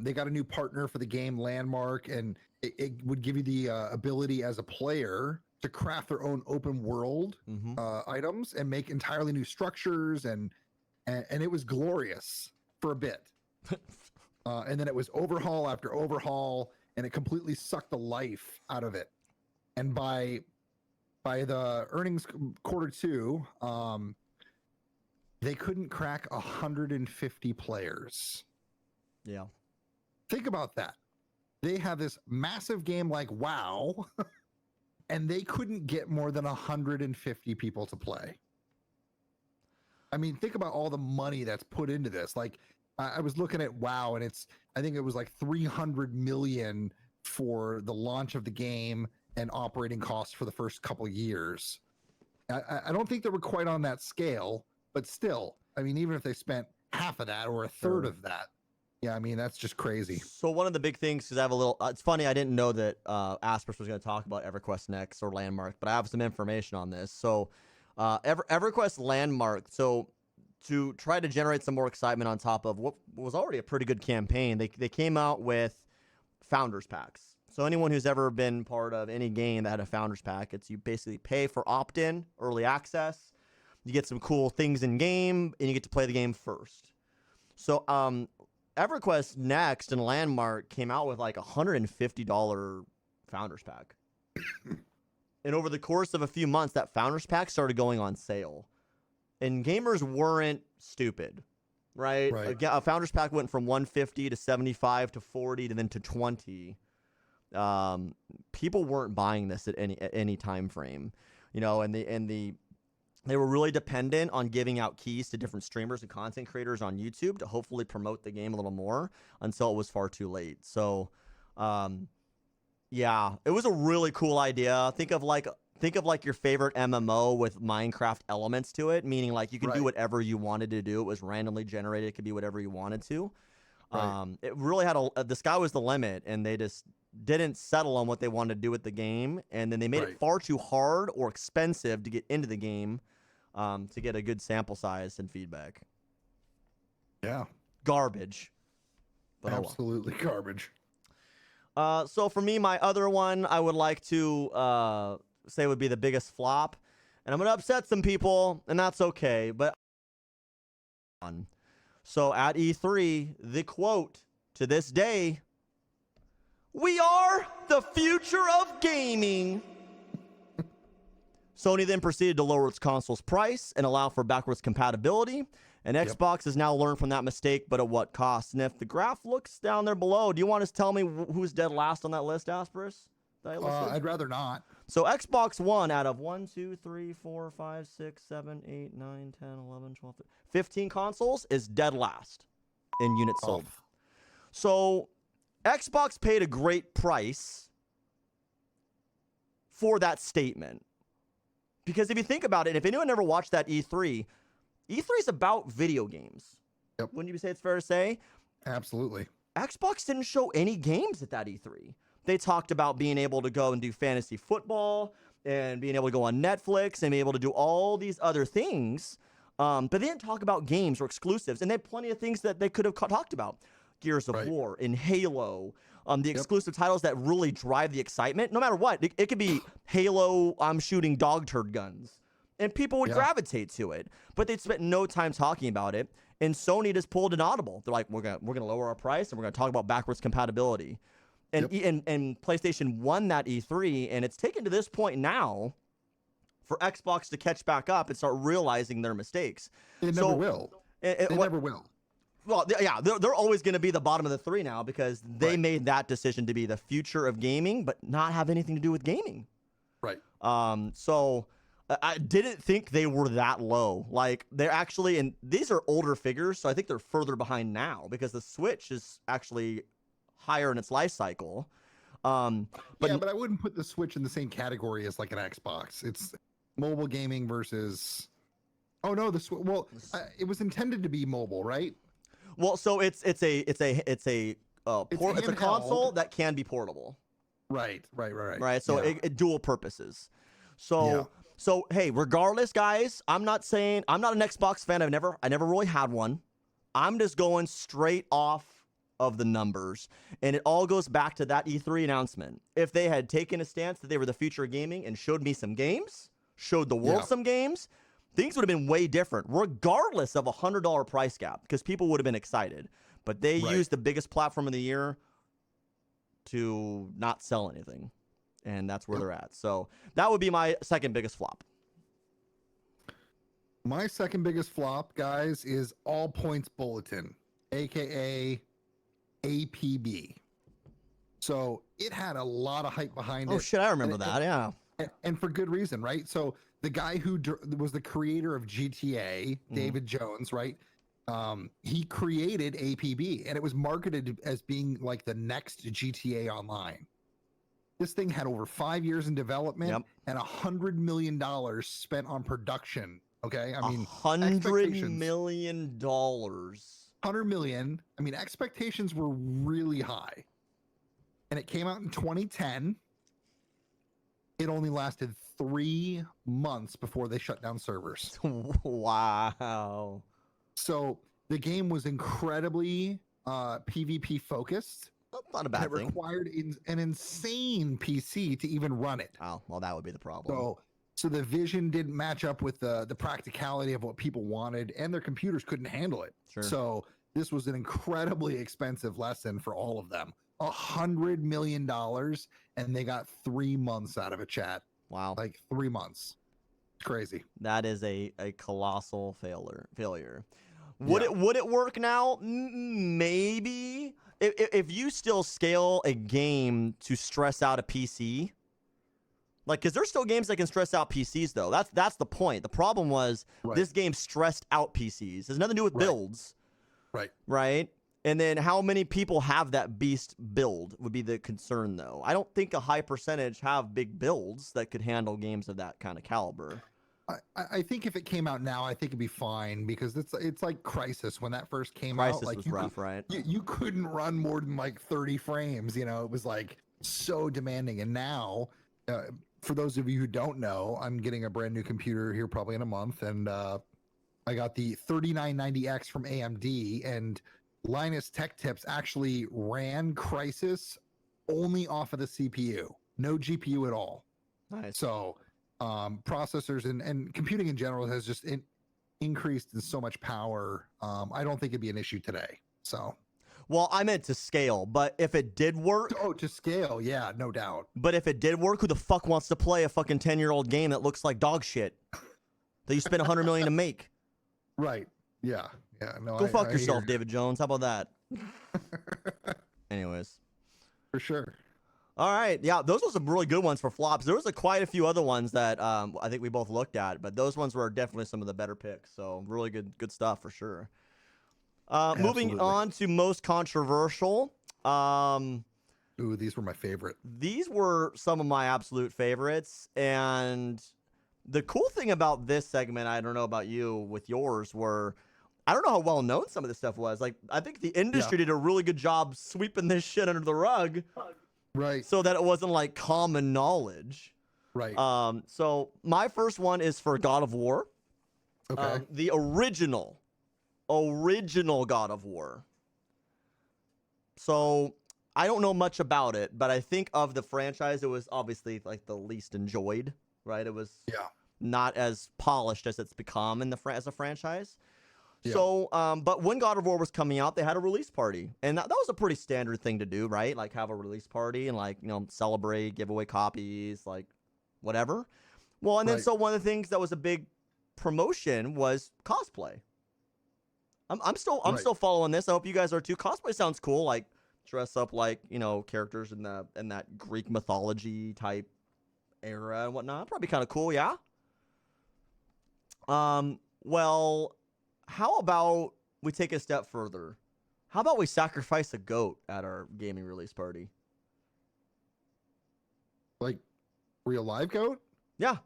they got a new partner for the game, Landmark, and it would give you the ability as a player to craft their own open world items and make entirely new structures, and it was glorious for a bit. And then it was overhaul after overhaul, and it completely sucked the life out of it. And by the earnings quarter two, they couldn't crack 150 players. Yeah. Think about that. They have this massive game like WoW, and they couldn't get more than 150 people to play. I mean, think about all the money that's put into this. Like, I was looking at WoW, and I think it was like 300 million for the launch of the game and operating costs for the first couple years. I don't think they were quite on that scale, but still, I mean, even if they spent half of that or a third of that, yeah, I mean, that's just crazy. So one of the big things, because I have a little, it's funny, I didn't know that Asper's was going to talk about EverQuest Next or Landmark, but I have some information on this. So EverQuest Landmark, so to try to generate some more excitement on top of what was already a pretty good campaign, they came out with Founders Packs. So anyone who's ever been part of any game that had a Founders Pack, it's you basically pay for opt-in, early access, you get some cool things in game, and you get to play the game first. So EverQuest Next and Landmark came out with like $150 Founders Pack. And over the course of a few months, that Founders Pack started going on sale. And gamers weren't stupid, right? A Founders Pack went from 150 to 75 to 40 to then to 20. People weren't buying this at any time frame, and they were really dependent on giving out keys to different streamers and content creators on YouTube to hopefully promote the game a little more until it was far too late. So Yeah, it was a really cool idea. Think of like your favorite MMO with Minecraft elements to it, meaning like you can do Right. whatever you wanted to do. It was randomly generated. It could be whatever you wanted to. Right. It really had the sky was the limit, and they just didn't settle on what they wanted to do with the game, and then they made it Right. far too hard or expensive to get into the game, to get a good sample size and feedback. Yeah. Garbage. But oh well. Absolutely garbage. So for me, my other one I would like to say would be the biggest flop, and I'm gonna upset some people, and that's okay. But so at E3, the quote to this day: "We are the future of gaming." Sony then proceeded to lower its console's price and allow for backwards compatibility. And Xbox has now learned from that mistake, but at what cost? And if the graph looks down there below, do you want to tell me who's dead last on that list, Asperus? I'd rather not. So Xbox One out of 1, 2, 3, 4, 5, 6, 7, 8, 9, 10, 11, 12, 15 consoles is dead last in units sold. So Xbox paid a great price for that statement. Because if you think about it, if anyone ever watched that E3 is about video games. Yep. Wouldn't you say it's fair to say? Absolutely. Xbox didn't show any games at that E3. They talked about being able to go and do fantasy football and being able to go on Netflix and be able to do all these other things. But they didn't talk about games or exclusives. And they had plenty of things that they could have talked about. Gears of War and Halo. The exclusive titles that really drive the excitement. No matter what. It could be Halo, I'm shooting dog turd guns. And people would gravitate to it, but they'd spent no time talking about it. And Sony just pulled an audible. They're like, we're gonna lower our price and we're gonna talk about backwards compatibility. And and PlayStation won that E3, and it's taken to this point now for Xbox to catch back up and start realizing their mistakes. It never will. They never will. Well, yeah, they're always going to be the bottom of the three now because they made that decision to be the future of gaming, but not have anything to do with gaming. Right. So I didn't think they were that low. Like they're actually, and these are older figures, so I think they're further behind now because the Switch is actually higher in its life cycle. But I wouldn't put the Switch in the same category as like an Xbox. It's mobile gaming versus. Oh no, it was intended to be mobile, right? Well, so it's a console that can be portable. Right. So it dual purposes. So hey, regardless, guys, I'm not an Xbox fan. I never really had one. I'm just going straight off of the numbers, and it all goes back to that E3 announcement. If they had taken a stance that they were the future of gaming and showed me some games, showed the world some games, things would have been way different, regardless of a $100 price gap, because people would have been excited. But they used the biggest platform of the year to not sell anything. And that's where they're at. So that would be my second biggest flop. My second biggest flop, guys, is All Points Bulletin, aka APB. So it had a lot of hype behind it. Oh shit, I remember that. Yeah. And for good reason, right? So the guy who was the creator of GTA, David Jones, right? He created APB, and it was marketed as being like the next GTA Online. This thing had over 5 years in development and $100 million spent on production. Okay, I mean, $100 million. 100 million. I mean, expectations were really high, and it came out in 2010. It only lasted 3 months before they shut down servers. Wow. So the game was incredibly PvP focused. That's not a bad thing. It required an insane PC to even run it. Oh, well, that would be the problem. So the vision didn't match up with the practicality of what people wanted, and their computers couldn't handle it. Sure. So this was an incredibly expensive lesson for all of them. $100 million, and they got 3 months out of it, chat. Wow. Like 3 months. Crazy. That is a colossal failure. Would it work now? Maybe. If you still scale a game to stress out a PC, like, because there's still games that can stress out PCs, though. That's the point. The problem was this game stressed out PCs. It has nothing to do with builds. Right. Right? And then how many people have that beast build would be the concern, though. I don't think a high percentage have big builds that could handle games of that kind of caliber. I think if it came out now, I think it'd be fine because it's like Crisis when that first came out. Crisis Like was rough, right? You couldn't run more than like 30 frames. You know, it was like so demanding. And now, for those of you who don't know, I'm getting a brand new computer here probably in a month, and I got the 3990X from AMD, and Linus Tech Tips actually ran Crisis only off of the CPU, no GPU at all. Nice. So processors and computing in general has just increased in so much power. I don't think it'd be an issue today. So, well, I meant to scale, but if it did work, to scale, yeah, no doubt. But if it did work, who the fuck wants to play a fucking 10-year-old game that looks like dog shit that you spent $100 million to make? Right. Yeah. No. Go fuck yourself, David Jones. How about that? Anyways, for sure. All right, yeah, those were some really good ones for flops. There was quite a few other ones that I think we both looked at, but those ones were definitely some of the better picks. So really good stuff for sure. Moving on to most controversial. Ooh, these were my favorite. These were some of my absolute favorites, and the cool thing about this segment, I don't know about you with yours, were I don't know how well known some of this stuff was. Like, I think the industry did a really good job sweeping this shit under the rug. Right. So that it wasn't like common knowledge. Right. So my first one is for God of War. Okay. The original God of War. So I don't know much about it, but I think of the franchise, it was obviously like the least enjoyed, right? It was not as polished as it's become in as a franchise. Yeah. So, but when God of War was coming out, they had a release party, and that was a pretty standard thing to do, right? Like have a release party and like, you know, celebrate, give away copies, like whatever. Well, and then so one of the things that was a big promotion was cosplay. I'm still following this. I hope you guys are too. Cosplay sounds cool. Like dress up like, you know, characters in that Greek mythology type era and whatnot. Probably kind of cool, yeah. Well, how about we take a step further? How about we sacrifice a goat at our gaming release party? Like real live goat? Yeah.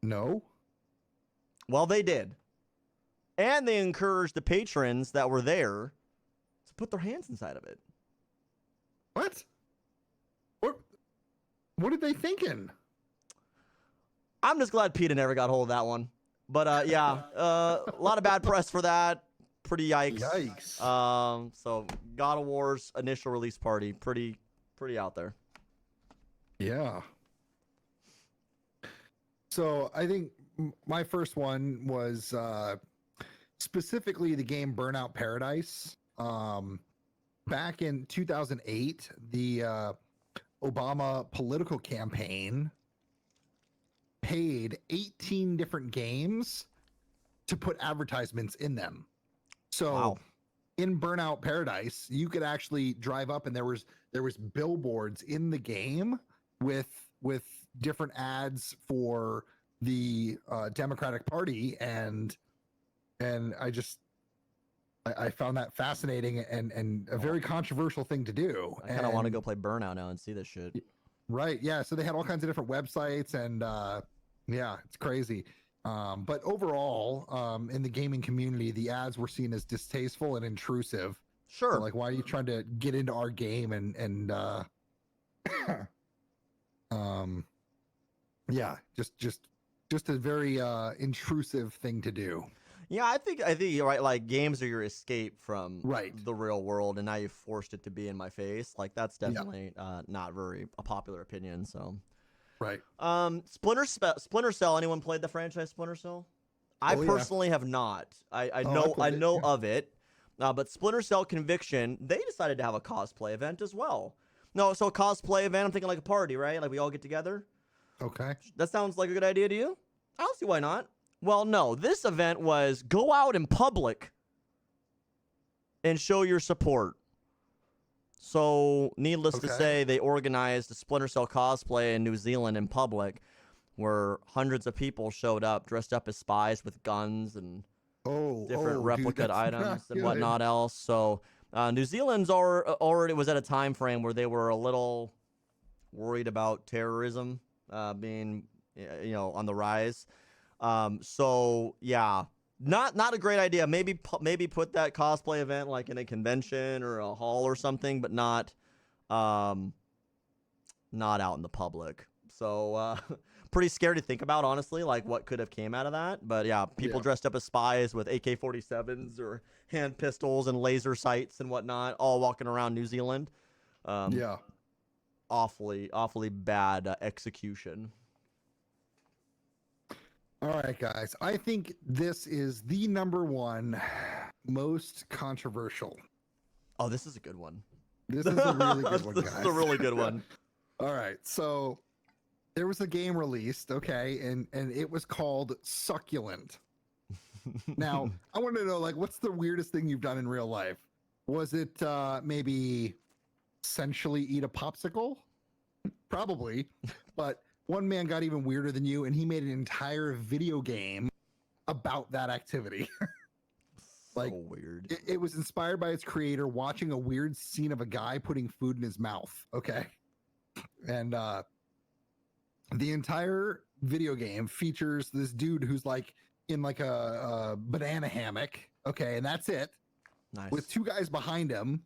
No. Well, they did. And they encouraged the patrons that were there to put their hands inside of it. What? What are they thinking? I'm just glad PETA never got hold of that one. But yeah, a lot of bad press for that. Pretty yikes. Yikes. So God of War's initial release party, pretty out there. Yeah. So I think my first one was specifically the game Burnout Paradise. Back in 2008, the Obama political campaign paid 18 different games to put advertisements in them. So in Burnout Paradise, you could actually drive up and there was billboards in the game with different ads for the Democratic Party, and I found that fascinating and a very controversial thing to do. I kind of want to go play Burnout now and see this shit. Right. Yeah. So they had all kinds of different websites, and yeah, it's crazy. But overall, in the gaming community, the ads were seen as distasteful and intrusive. Sure. So, like, why are you trying to get into our game and yeah, just a very intrusive thing to do. Yeah, I think you're right. Like, games are your escape from the real world, and now you've forced it to be in my face. Like, that's definitely not very a popular opinion. So, Splinter Cell. Anyone played the franchise Splinter Cell? I personally have not. I know of it, but Splinter Cell Conviction. They decided to have a cosplay event as well. No, so a cosplay event. I'm thinking like a party, right? Like we all get together. Okay. That sounds like a good idea to you? I don't see why not. Well, no, this event was go out in public and show your support. So, needless to say, they organized a Splinter Cell cosplay in New Zealand in public. where hundreds of people showed up dressed up as spies with guns and different Dude, replica that's not items and good. whatnot else. So New Zealand's already was at a time frame where they were a little worried about terrorism being on the rise. So yeah, not a great idea. Maybe put that cosplay event like in a convention or a hall or something, but not out in the public. So pretty scary to think about, honestly, like what could have came out of that. But yeah, people dressed up as spies with AK-47s or hand pistols and laser sights and whatnot, all walking around New Zealand. Yeah. Awfully bad execution. All right, guys. I think this is the number one most controversial. Oh, this is a good one. This is a really good one, guys. This is a really good one. All right. So there was a game released, okay, and it was called Succulent. Now, I want to know, like, what's the weirdest thing you've done in real life? Was it maybe essentially eat a popsicle? Probably. But one man got even weirder than you, and he made an entire video game about that activity. Like, so weird. It was inspired by its creator watching a weird scene of a guy putting food in his mouth. Okay. And the entire video game features this dude who's like in like a banana hammock. Okay. And that's it. Nice. With two guys behind him,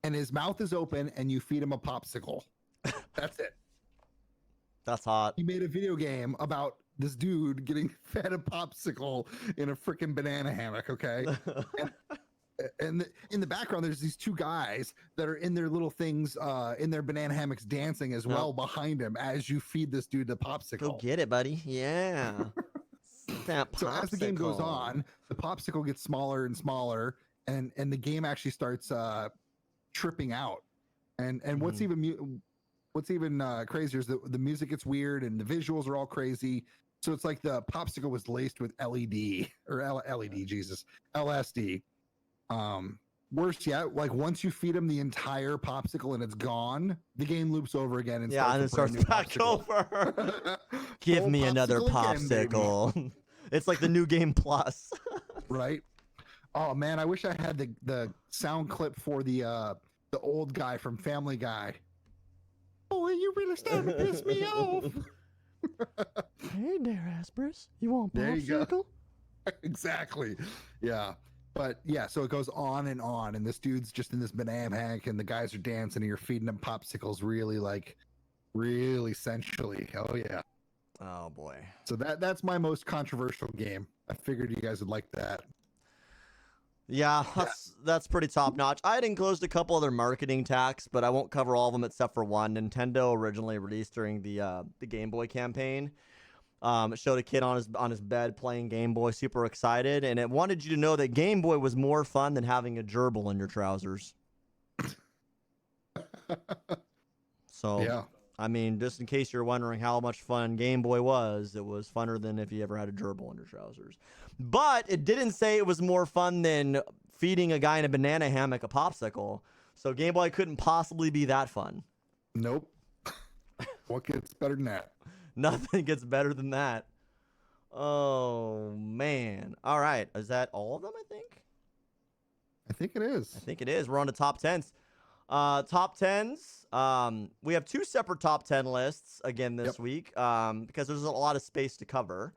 and his mouth is open, and you feed him a popsicle. That's it. That's hot. He made a video game about this dude getting fed a popsicle in a freaking banana hammock. Okay. And in the background, there's these two guys that are in their little things, in their banana hammocks dancing as well behind him as you feed this dude the popsicle. Go get it, buddy. Yeah. That popsicle. So as the game goes on, the popsicle gets smaller and smaller, and the game actually starts tripping out. And what's even crazier is that the music gets weird and the visuals are all crazy. So it's like the popsicle was laced with LED or LED, Jesus, LSD. Worse yet, like once you feed him the entire popsicle and it's gone, the game loops over again and starts back over. Give me another popsicle. Again, it's like the new game plus. Right? Oh man, I wish I had the sound clip for the old guy from Family Guy. Boy, you really starting to piss me off. Hey there, Asperus. You want there popsicle? You go. Exactly. Yeah. But yeah, so it goes on, and this dude's just in this banana hammock, and the guys are dancing, and you're feeding them popsicles really sensually. Oh yeah. Oh boy. So that's my most controversial game. I figured you guys would like that. Yeah, that's pretty top notch. I had enclosed a couple other marketing tacks, but I won't cover all of them except for one. Nintendo originally released during the Game Boy campaign. It showed a kid on his bed playing Game Boy, super excited, and it wanted you to know that Game Boy was more fun than having a gerbil in your trousers. So, yeah. I mean, just in case you're wondering how much fun Game Boy was, it was funner than if you ever had a gerbil in your trousers. But it didn't say it was more fun than feeding a guy in a banana hammock a popsicle. So Game Boy couldn't possibly be that fun. Nope. What gets better than that? Nothing gets better than that. Oh, man. All right. Is that all of them, I think? I think it is. I think it is. We're on to top 10s. Top 10s. We have two separate top 10 lists again this week because there's a lot of space to cover.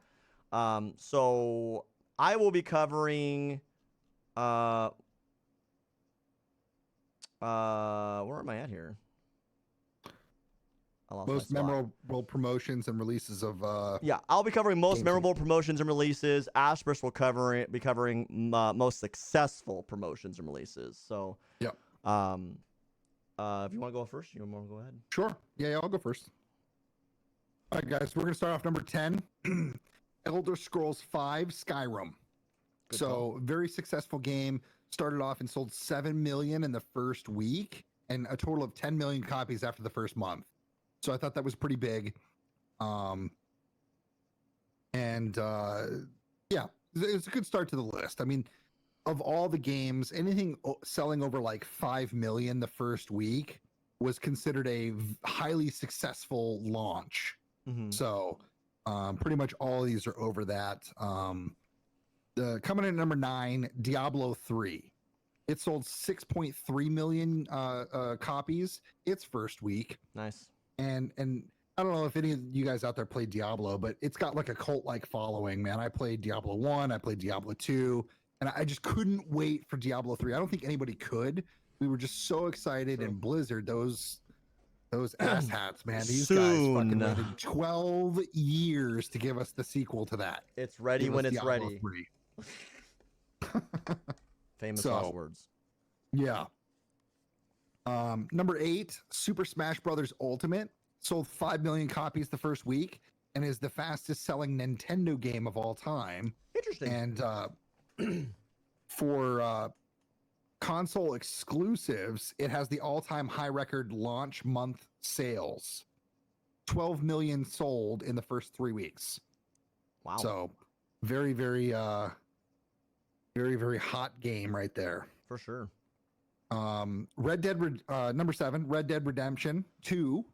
So I will be covering where am I at here? Most memorable promotions and releases of I'll be covering most memorable promotions and releases. Asperus will be covering most successful promotions and releases. So if you want to go first, you want to go ahead? Sure. Yeah, I'll go first. All right, guys, we're gonna start off number 10. Elder Scrolls V Skyrim. Good so call. Very successful game. Started off and sold 7 million in the first week and a total of 10 million copies after the first month. So I thought that was pretty big. It's a good start to the list. I mean, of all the games, anything selling over like 5 million the first week was considered a highly successful launch. Mm-hmm. So Pretty much all of these are over that. Coming in at number 9, Diablo 3. It sold 6.3 million copies its first week. Nice. And I don't know if any of you guys out there played Diablo, but it's got like a cult-like following, man. I played Diablo 1, I played Diablo 2, and I just couldn't wait for Diablo 3. I don't think anybody could. We were just so excited, and Blizzard, those asshats, man. These guys fucking waited 12 years to give us the sequel to that. It's ready when it's Diablo ready. 3. Famous last words. Yeah. Number 8, Super Smash Brothers Ultimate sold 5 million copies the first week and is the fastest selling Nintendo game of all time. Interesting. And for console exclusives, it has the all-time high record launch month sales. 12 million sold in the first 3 weeks. Wow. So very, very hot game right there. For sure. Number 7, Red Dead Redemption 2.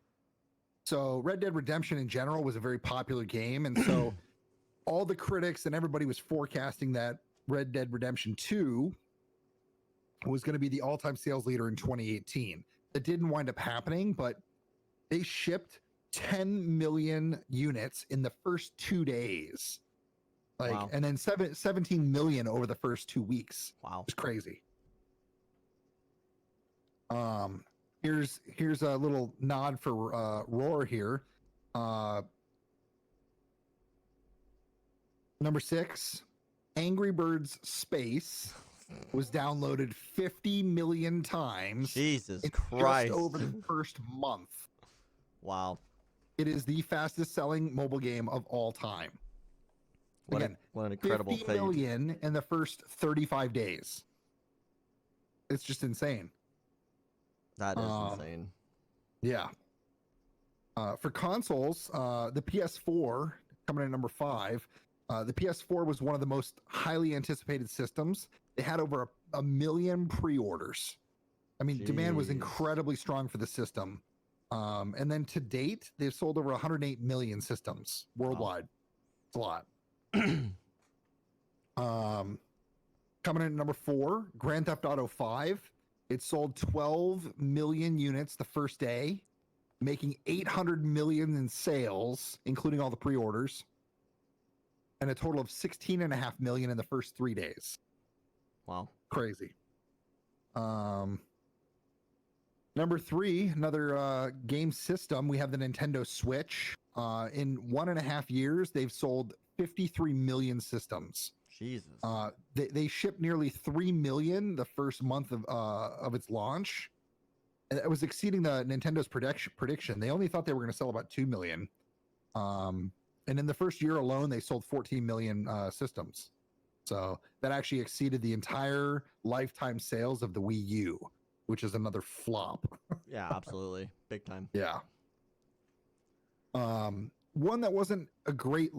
So Red Dead Redemption in general was a very popular game, and so all the critics and everybody was forecasting that Red Dead Redemption 2 was going to be the all-time sales leader in 2018. That didn't wind up happening, but they shipped 10 million units in the first 2 days. Wow. And then 17 million over the first 2 weeks. Wow. It's crazy. Here's a little nod for Roar here. Number 6, Angry Birds Space was downloaded 50 million times. Jesus in Christ. Just over the first month. Wow. It is the fastest selling mobile game of all time. What Again, an incredible 50 fate. million in the first 35 days. It's just insane. That is insane. Yeah. For consoles, the PS4 coming in at number 5. The PS4 was one of the most highly anticipated systems. They had over a million pre-orders. I mean, demand was incredibly strong for the system. And then to date, they've sold over 108 million systems worldwide. It's a lot. Coming in at number 4, Grand Theft Auto 5. It sold 12 million units the first day, making 800 million in sales, including all the pre-orders, and a total of 16.5 million in the first 3 days. Wow. Crazy. Number 3, another game system. We have the Nintendo Switch. In 1.5 years, they've sold 53 million systems. Jesus. They shipped nearly 3 million the first month of its launch. And it was exceeding the Nintendo's prediction. They only thought they were going to sell about 2 million. And in the first year alone, they sold 14 million systems. So that actually exceeded the entire lifetime sales of the Wii U, which is another flop. Yeah, absolutely. Big time. Yeah. One that wasn't a great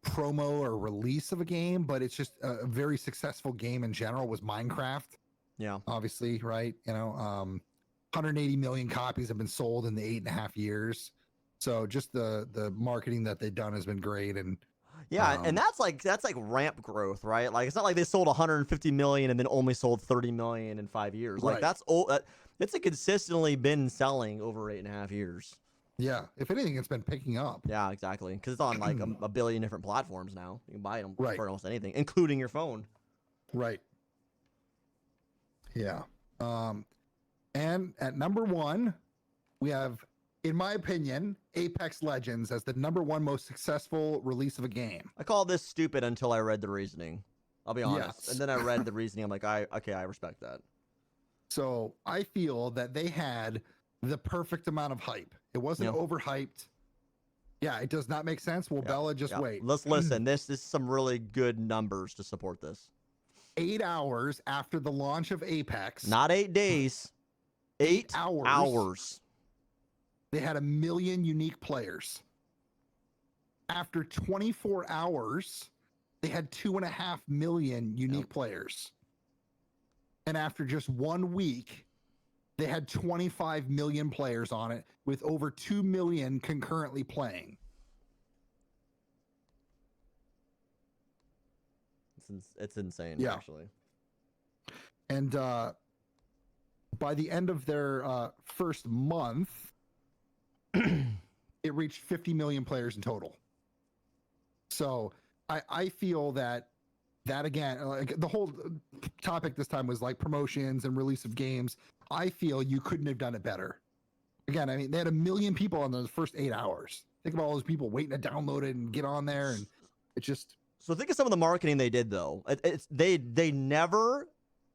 promo or release of a game, but it's just a very successful game in general was Minecraft. Yeah. Obviously, right? 180 million copies have been sold in the 8.5 years. So just the marketing that they've done has been great. And yeah, and that's like ramp growth, right? Like it's not like they sold 150 million and then only sold 30 million in 5 years. Like right. it's consistently been selling over 8.5 years. Yeah, if anything, it's been picking up. Yeah, exactly. Because it's on like a billion different platforms now. You can buy them right. for almost anything, including your phone. Right. Yeah. And at number 1, we have, in my opinion, Apex Legends as the number 1 most successful release of a game. I call this stupid until I read the reasoning. I'll be honest. Yes. And then I read the reasoning. I'm like, I respect that. So I feel that they had the perfect amount of hype. It wasn't overhyped. Yeah, it does not make sense. Well, Bella, just wait. Let's listen. This is some really good numbers to support this. 8 hours after the launch of Apex. Not 8 days. 8 hours. They had 1 million unique players. After 24 hours, they had 2.5 million unique players. And after just 1 week, they had 25 million players on it with over 2 million concurrently playing. It's insane, Yeah. actually. And by the end of their first month, it reached 50 million players in total. So I feel that again, like the whole topic this time was like promotions and release of games. I feel you couldn't have done it better. Again, I mean, they had 1 million people on those first 8 hours. Think about all those people waiting to download it and get on there, and it just. So think of some of the marketing they did, though. They never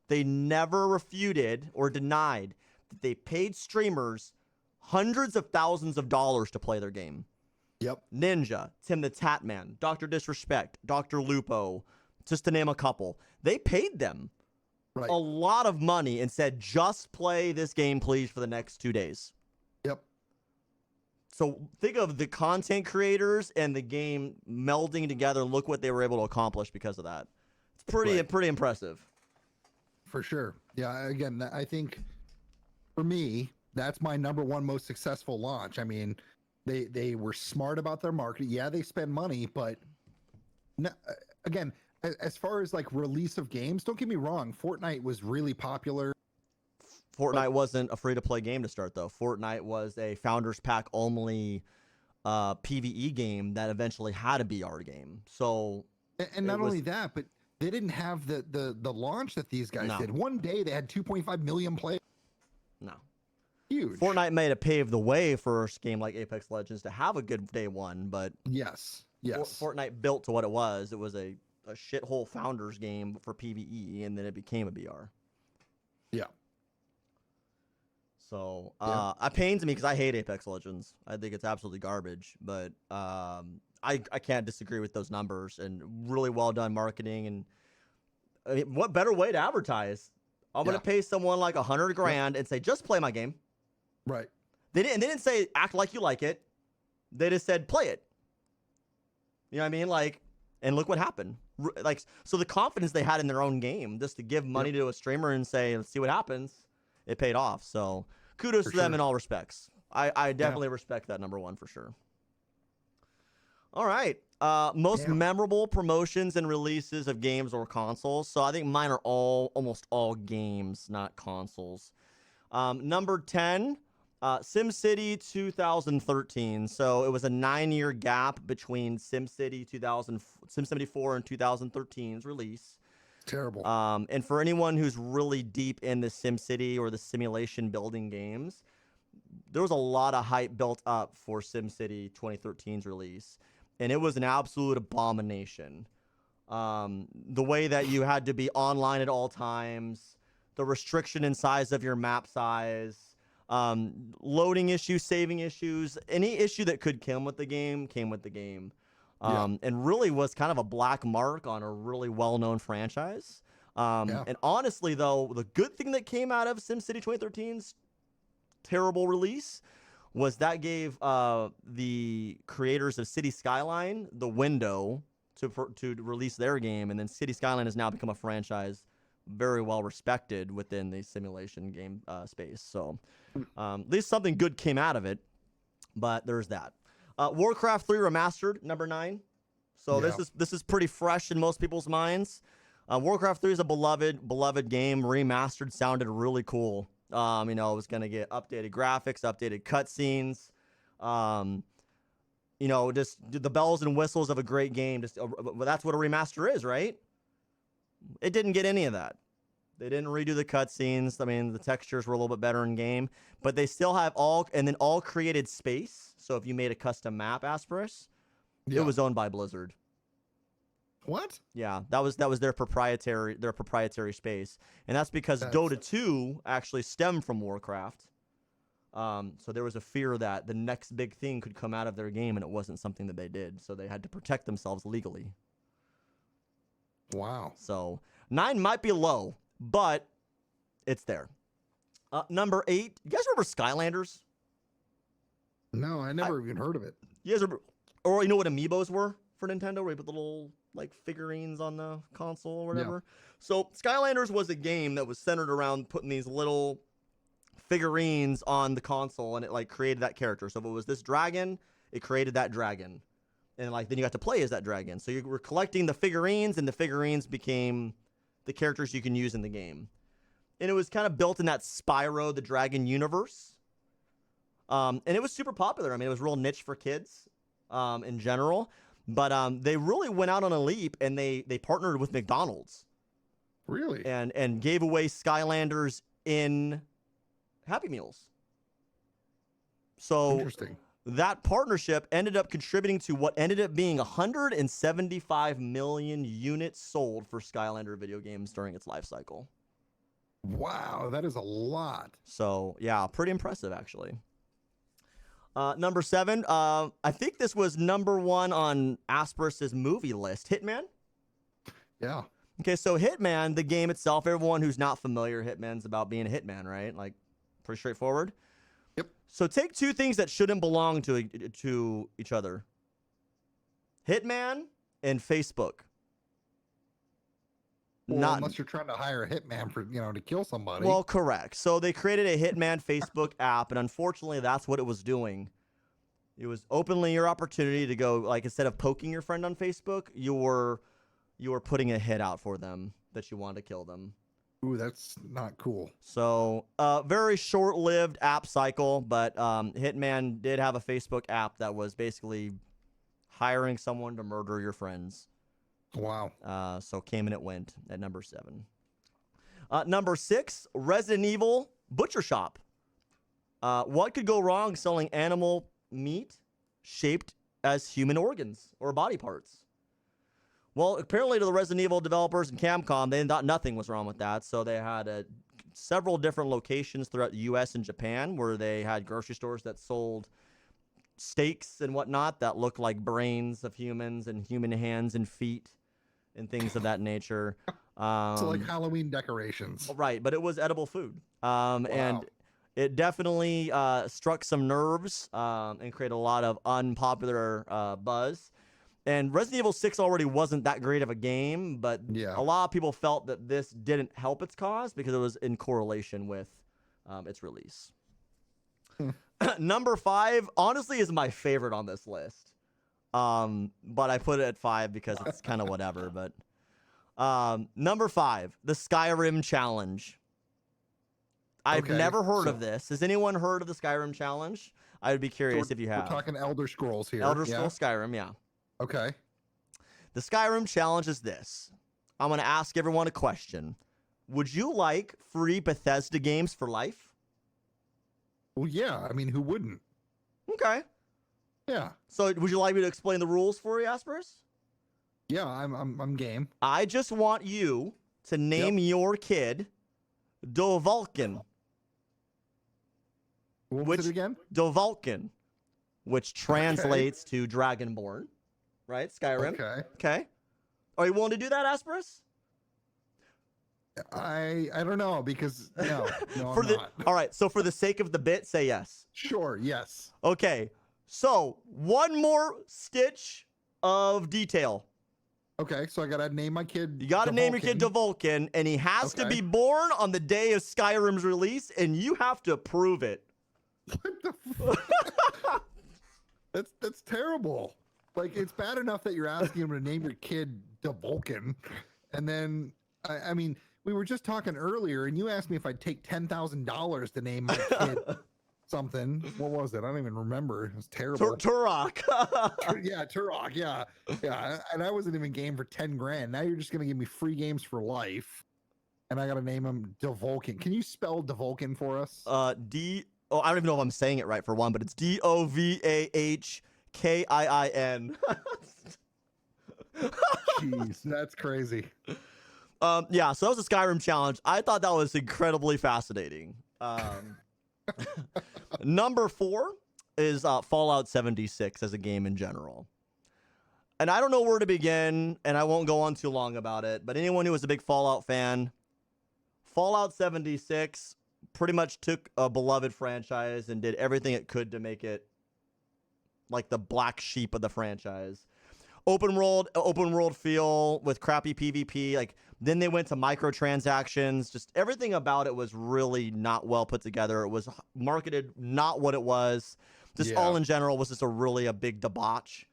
refuted or denied that they paid streamers hundreds of thousands of dollars to play their game. Yep. Ninja, Tim the Tatman, Dr. Disrespect, Dr. Lupo, just to name a couple. They paid them a lot of money and said, just play this game, please, for the next 2 days. Yep. So think of the content creators and the game melding together. Look what they were able to accomplish because of that. It's pretty impressive. For sure. Yeah. Again, I think for me, that's my number one most successful launch. I mean, they were smart about their marketing. Yeah, they spend money, but again, as far as like release of games, don't get me wrong. Fortnite was really popular. Fortnite wasn't a free-to-play game to start, though. Fortnite was a Founders Pack only PvE game that eventually had a BR game. So, and not only that, but they didn't have the launch that these guys did. One day they had 2.5 million players. No. Huge. Fortnite made it pave the way for a game like Apex Legends to have a good day one, but yes. Fortnite built to what it was. It was a shithole Founders game for PvE, and then it became a BR. Yeah. So it pains me because I hate Apex Legends. I think it's absolutely garbage. But I can't disagree with those numbers and really well done marketing. And I mean, what better way to advertise? I'm gonna pay someone like $100 grand and say, just play my game. Right. They didn't say act like you like it. They just said play it. You know what I mean? Like, and look what happened. Like, so the confidence they had in their own game, just to give money to a streamer and say, let's see what happens, it paid off. So kudos to them in all respects. I definitely respect that, number one, for sure. All right. Most memorable promotions and releases of games or consoles. So I think mine are almost all games, not consoles. Number 10, SimCity 2013. So it was a 9-year gap between SimCity 4 and 2013's release. Terrible. And for anyone who's really deep in the SimCity or the simulation building games, there was a lot of hype built up for SimCity 2013's release, and it was an absolute abomination. The way that you had to be online at all times, the restriction in size of your map size, loading issues, saving issues, any issue that could come with the game came with the game. And really was kind of a black mark on a really well-known franchise. And honestly, though, the good thing that came out of SimCity 2013's terrible release was that gave the creators of City Skyline the window to release their game, and then City Skyline has now become a franchise very well respected within the simulation game space. So at least something good came out of it, but there's that. Warcraft 3 Remastered, number 9. So this is pretty fresh in most people's minds. Warcraft 3 is a beloved game. Remastered sounded really cool. It was going to get updated graphics, updated cutscenes. Just the bells and whistles of a great game. Just that's what a remaster is, right? It didn't get any of that. They didn't redo the cutscenes. I mean, the textures were a little bit better in game, but they still have all created space. So if you made a custom map, Asperus, it was owned by Blizzard. What? Yeah, that was their proprietary space, and that's because Dota 2 actually stemmed from Warcraft. So there was a fear that the next big thing could come out of their game, and it wasn't something that they did. So they had to protect themselves legally. Wow. So 9 might be low, but it's there. Number 8. You guys remember Skylanders? No, I never even heard of it. You guys remember, or you know what amiibos were for Nintendo, where you put the little like figurines on the console or whatever? Yeah. So Skylanders was a game that was centered around putting these little figurines on the console, and it like created that character. So if it was this dragon, it created that dragon. and like then you got to play as that dragon. So you were collecting the figurines, and the figurines became the characters you can use in the game. And it was kind of built in that Spyro the Dragon universe. And it was super popular. I mean, it was real niche for kids in general. But they really went out on a leap, and they partnered with McDonald's. Really? And gave away Skylanders in Happy Meals. So Interesting. that partnership ended up contributing to what ended up being 175 million units sold for Skylander video games during its life cycle. Wow, that is a lot. So, yeah, pretty impressive, actually. Number 7, I think this was number 1 on Asperus's movie list. Hitman? Yeah. Okay, so Hitman, the game itself, everyone who's not familiar, Hitman's about being a hitman, right? Like, pretty straightforward. Yep. So take two things that shouldn't belong to each other. Hitman and Facebook. Well, unless you're trying to hire a hitman for, to kill somebody. Well, correct. So they created a Hitman Facebook app, and unfortunately, that's what it was doing. It was openly your opportunity to go, like, instead of poking your friend on Facebook, you were putting a hit out for them that you wanted to kill them. Ooh, that's not cool. So, very short-lived app cycle, but Hitman did have a Facebook app that was basically hiring someone to murder your friends. Wow. So came and it went at number 7. Number 6, Resident Evil Butcher Shop. What could go wrong selling animal meat shaped as human organs or body parts? Well, apparently to the Resident Evil developers and Capcom, they thought nothing was wrong with that. So they had several different locations throughout the U.S. and Japan where they had grocery stores that sold steaks and whatnot that looked like brains of humans and human hands and feet and things of that nature. So like Halloween decorations. Right, but it was edible food. And it definitely struck some nerves and created a lot of unpopular buzz. And Resident Evil 6 already wasn't that great of a game, but a lot of people felt that this didn't help its cause because it was in correlation with its release. Number 5, honestly, is my favorite on this list. But I put it at 5 because it's kind of whatever. But number 5, the Skyrim Challenge. I've never heard of this. Has anyone heard of the Skyrim Challenge? I would be curious if you have. We're talking Elder Scrolls here. Elder Scrolls Skyrim, yeah. Okay. The Skyrim Challenge is this. I'm going to ask everyone a question. Would you like free Bethesda games for life? Well, yeah. I mean, who wouldn't? Okay. Yeah. So would you like me to explain the rules for you, Asperus? Yeah, I'm game. I just want you to name your kid Dovulcan. What was it again? Dovulcan, which translates to Dragonborn, right? Skyrim. Okay. Are you willing to do that, Asperus? I don't know because no, I'm not. All right. So for the sake of the bit, say yes. Sure. Yes. Okay. So one more stitch of detail. Okay. So I gotta name my kid. You gotta name your kid Dovulcan, and he has to be born on the day of Skyrim's release, and you have to prove it. What the that's terrible. Like, it's bad enough that you're asking him to name your kid Dovulcan, and then I mean, we were just talking earlier, and you asked me if I'd take $10,000 to name my kid something. What was it? I don't even remember. It was terrible. Turok. Yeah, Turok. Yeah, and I wasn't even game for 10 grand. Now you're just gonna give me free games for life, and I gotta name him Dovulcan. Can you spell Dovulcan for us? Oh, I don't even know if I'm saying it right for one, but it's Dovahkiin. Jeez, that's crazy. Yeah, so that was a Skyrim challenge. I thought that was incredibly fascinating. Number 4 is Fallout 76 as a game in general. And I don't know where to begin, and I won't go on too long about it, but anyone who was a big Fallout fan, Fallout 76 pretty much took a beloved franchise and did everything it could to make it like the black sheep of the franchise. Open world feel with crappy PvP. Like, then they went to microtransactions. Just everything about it was really not well put together. It was marketed not what it was. Just all in general was just a big debauch.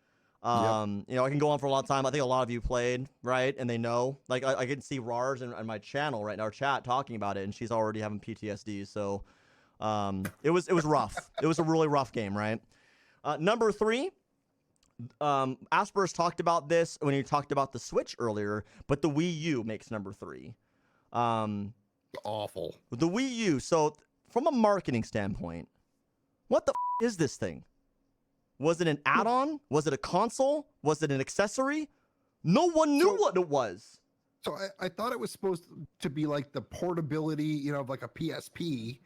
You know, I can go on for a long time. I think a lot of you played, right? And they know. Like, I can see Rars in my channel right in our chat talking about it, and she's already having PTSD. So, it was rough. It was a really rough game, right? Number 3, Asper's talked about this when he talked about the Switch earlier, but the Wii U makes number 3. Awful. The Wii U. So, from a marketing standpoint, what the is this thing? Was it an add-on? Was it a console? Was it an accessory? No one knew what it was. So I thought it was supposed to be like the portability, you know, of like a PSP,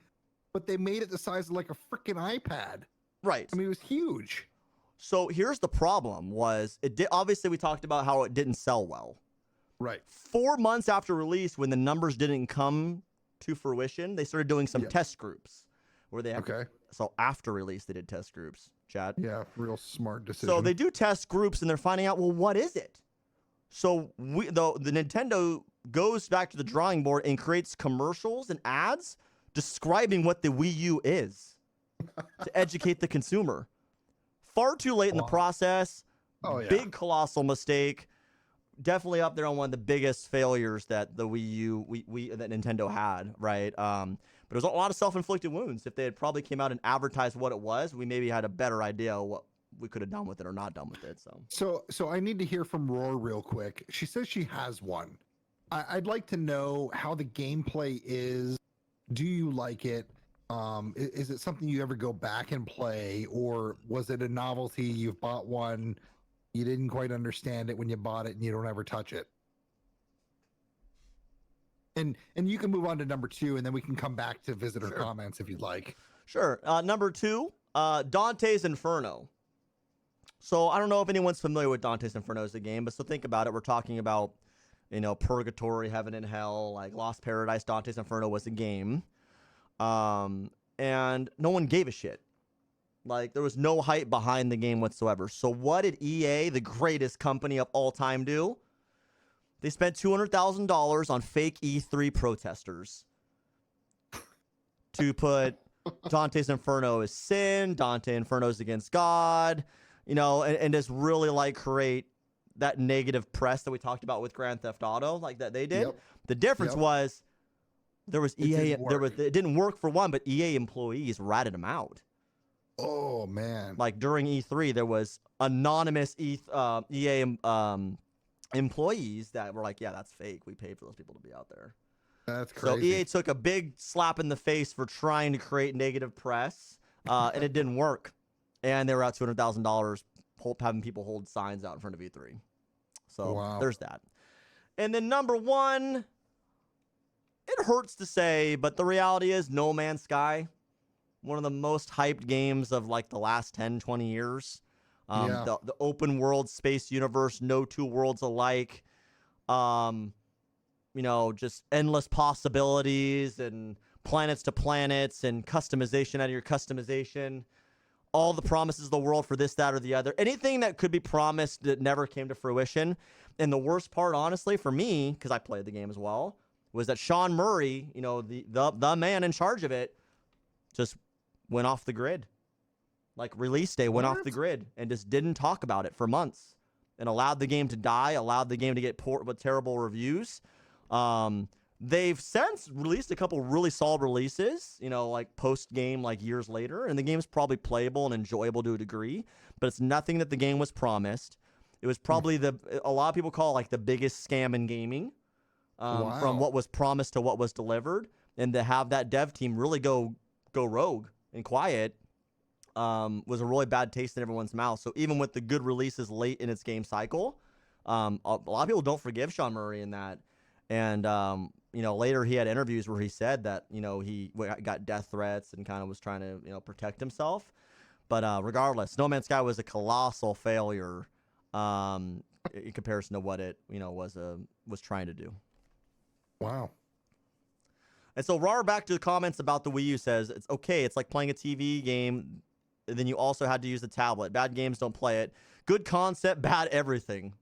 but they made it the size of like a freaking iPad. Right. I mean, it was huge. So here's the problem: was it did obviously we talked about how it didn't sell well. Right. 4 months after release, when the numbers didn't come to fruition, they started doing some test groups where they have so after release they did test groups. Chad. Yeah, real smart decision. So they do test groups and they're finding out, well, what is it? So the Nintendo goes back to the drawing board and creates commercials and ads describing what the Wii U is to educate the consumer. Far too late in the process. Oh, yeah. Big colossal mistake. Definitely up there on one of the biggest failures that the Wii U that Nintendo had, right? But there's a lot of self-inflicted wounds. If they had probably came out and advertised what it was, we maybe had a better idea of what we could have done with it or not done with it. So I need to hear from Roar real quick. She says she has one. I'd like to know how the gameplay is. Do you like it? Is it something you ever go back and play, or was it a novelty? You've bought one, you didn't quite understand it when you bought it, and you don't ever touch it. And you can move on to number 2, and then we can come back to visitor comments if you'd like. Sure. Number 2, Dante's Inferno. So I don't know if anyone's familiar with Dante's Inferno as a game, but so think about it. We're talking about, you know, purgatory, heaven and hell, like Lost Paradise. Dante's Inferno was a game. And no one gave a shit. Like, there was no hype behind the game whatsoever. So what did EA, the greatest company of all time, do? They spent $200,000 on fake E3 protesters to put Dante's Inferno is sin, Dante Inferno is against God, you know, and just really like create that negative press that we talked about with Grand Theft Auto, like that they did. The difference was there was EA, it didn't work for one, but EA employees ratted them out. Oh man! Like during E3, there was anonymous EA employees that were like, "Yeah, that's fake. We paid for those people to be out there." That's crazy. So EA took a big slap in the face for trying to create negative press, and it didn't work. And they were out $200,000 having people hold signs out in front of E3. So there's that. And then number 1, it hurts to say, but the reality is No Man's Sky, one of the most hyped games of like the last 10, 20 years. The open world space universe, no two worlds alike. You know, just endless possibilities and planets to planets and customization out of your customization. All the promises of the world for this, that, or the other. Anything that could be promised that never came to fruition. And the worst part, honestly, for me, because I played the game as well, was that Sean Murray, you know, the man in charge of it, just went off the grid. Like release day, went off the grid and just didn't talk about it for months and allowed the game to die, allowed the game to get with terrible reviews. They've since released a couple really solid releases, you know, like post-game, like years later, and the game's probably playable and enjoyable to a degree, but it's nothing that the game was promised. It was probably a lot of people call it like the biggest scam in gaming, from what was promised to what was delivered, and to have that dev team really go rogue and quiet was a really bad taste in everyone's mouth. So even with the good releases late in its game cycle, a lot of people don't forgive Sean Murray in that. And, you know, later he had interviews where he said that, you know, he got death threats and kind of was trying to, you know, protect himself. But regardless, No Man's Sky was a colossal failure in comparison to what it, you know, was trying to do. Wow. And so Rar, back to the comments about the Wii U, says, it's okay. It's like playing a TV game. And then you also had to use the tablet. Bad games, don't play it. Good concept, bad everything.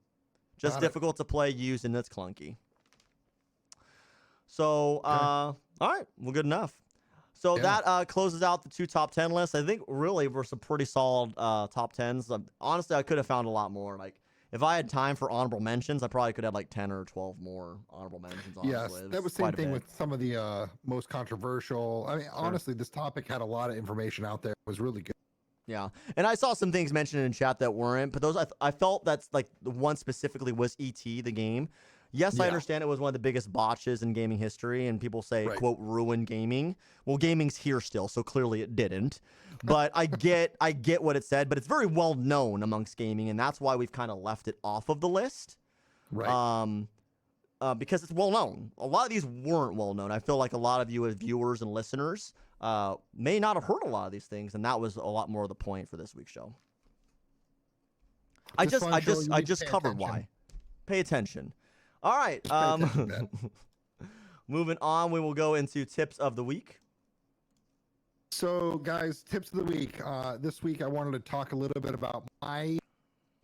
Just difficult to play, use, and it's clunky. So, all right, well, good enough. So Yeah. that closes out the 2 top 10 lists. I think really were some pretty solid top 10s. Honestly, I could have found a lot more. Like if I had time for honorable mentions, I probably could have like 10 or 12 more honorable mentions. Honestly, Yes, it that was was same quite a thing bit. with some of the most controversial. I mean, Sure. honestly, this topic had a lot of information out there. It was really good. Yeah, and I saw some things mentioned in chat that weren't, but those I felt that's like the one specifically was ET the game. Yes, I Yeah, understand it was one of the biggest botches in gaming history, and people say right. quote ruin gaming. Well, gaming's here still, so clearly it didn't. But I get what it said, but it's very well known amongst gaming, and that's why we've kind of left it off of the list. Right. Um, because it's well known. A lot of these weren't well known. I feel like a lot of you as viewers and listeners may not have heard a lot of these things, and that was a lot more of the point for this week's show. This fun show, you I need to just pay covered attention. why. Pay attention. All right. Just pay attention, man. Moving on, we will go into tips of the week. So, guys, tips of the week. This week, I wanted to talk a little bit about my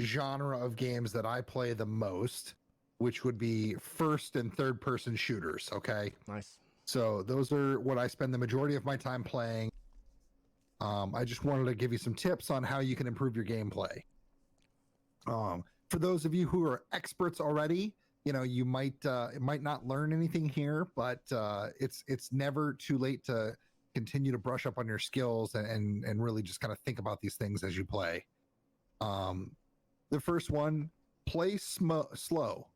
genre of games that I play the most, which would be first and third person shooters. Okay. Nice. So, those are what I spend the majority of my time playing. I just wanted to give you some tips on how you can improve your gameplay. For those of you who are experts already, you know, you might it might not learn anything here, but it's never too late to continue to brush up on your skills and really just kind of think about these things as you play. The first one, play slow.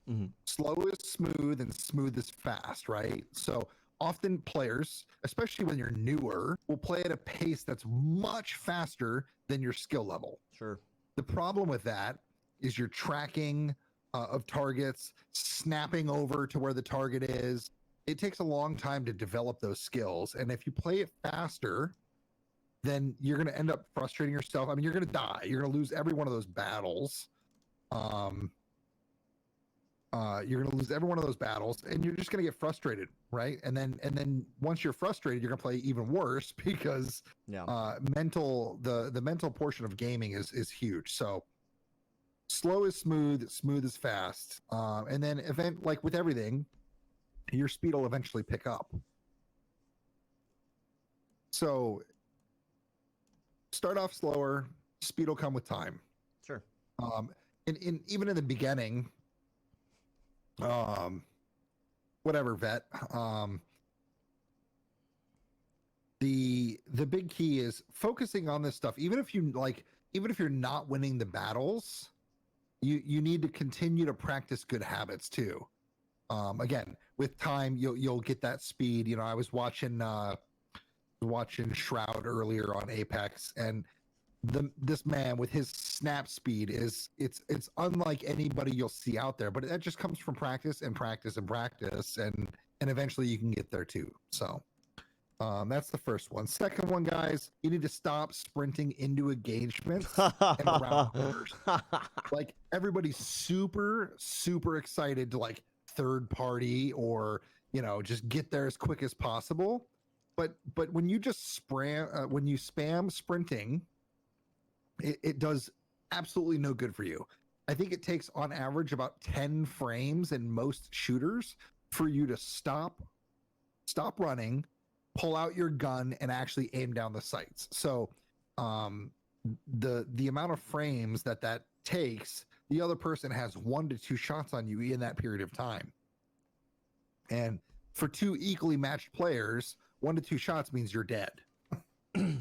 Mhm. Slow is smooth and smooth is fast, right? So often players, especially when you're newer, will play at a pace that's much faster than your skill level. Sure. The problem with that is your tracking of targets, snapping over to where the target is. It takes a long time to develop those skills. And if you play it faster, then you're going to end up frustrating yourself. I mean, you're going to die. You're going to lose every one of those battles. You're going to lose every one of those battles, and you're just going to get frustrated, right? And then once you're frustrated, you're going to play even worse because Yeah. the mental portion of gaming is huge. So slow is smooth, smooth is fast, and then like with everything, your speed will eventually pick up. So start off slower, speed will come with time. Sure. In even in the beginning, whatever, vet. The big key is focusing on this stuff. Even if you're not winning the battles, you need to continue to practice good habits too. Again, with time, you'll get that speed. You know, I was watching Shroud earlier on Apex, and this man with his snap speed it's unlike anybody you'll see out there. But that just comes from practice and practice and practice, and eventually you can get there too. So that's the first one. Second one, guys, you need to stop sprinting into engagements and around corners. Like everybody's super excited to like third party or just get there as quick as possible. But when you just spam sprinting, it does absolutely no good for you. I think it takes on average about 10 frames in most shooters for you to stop running, pull out your gun, and actually aim down the sights. So the amount of frames that takes, the other person has 1 to 2 shots on you in that period of time. And for two equally matched players, 1 to 2 shots means you're dead.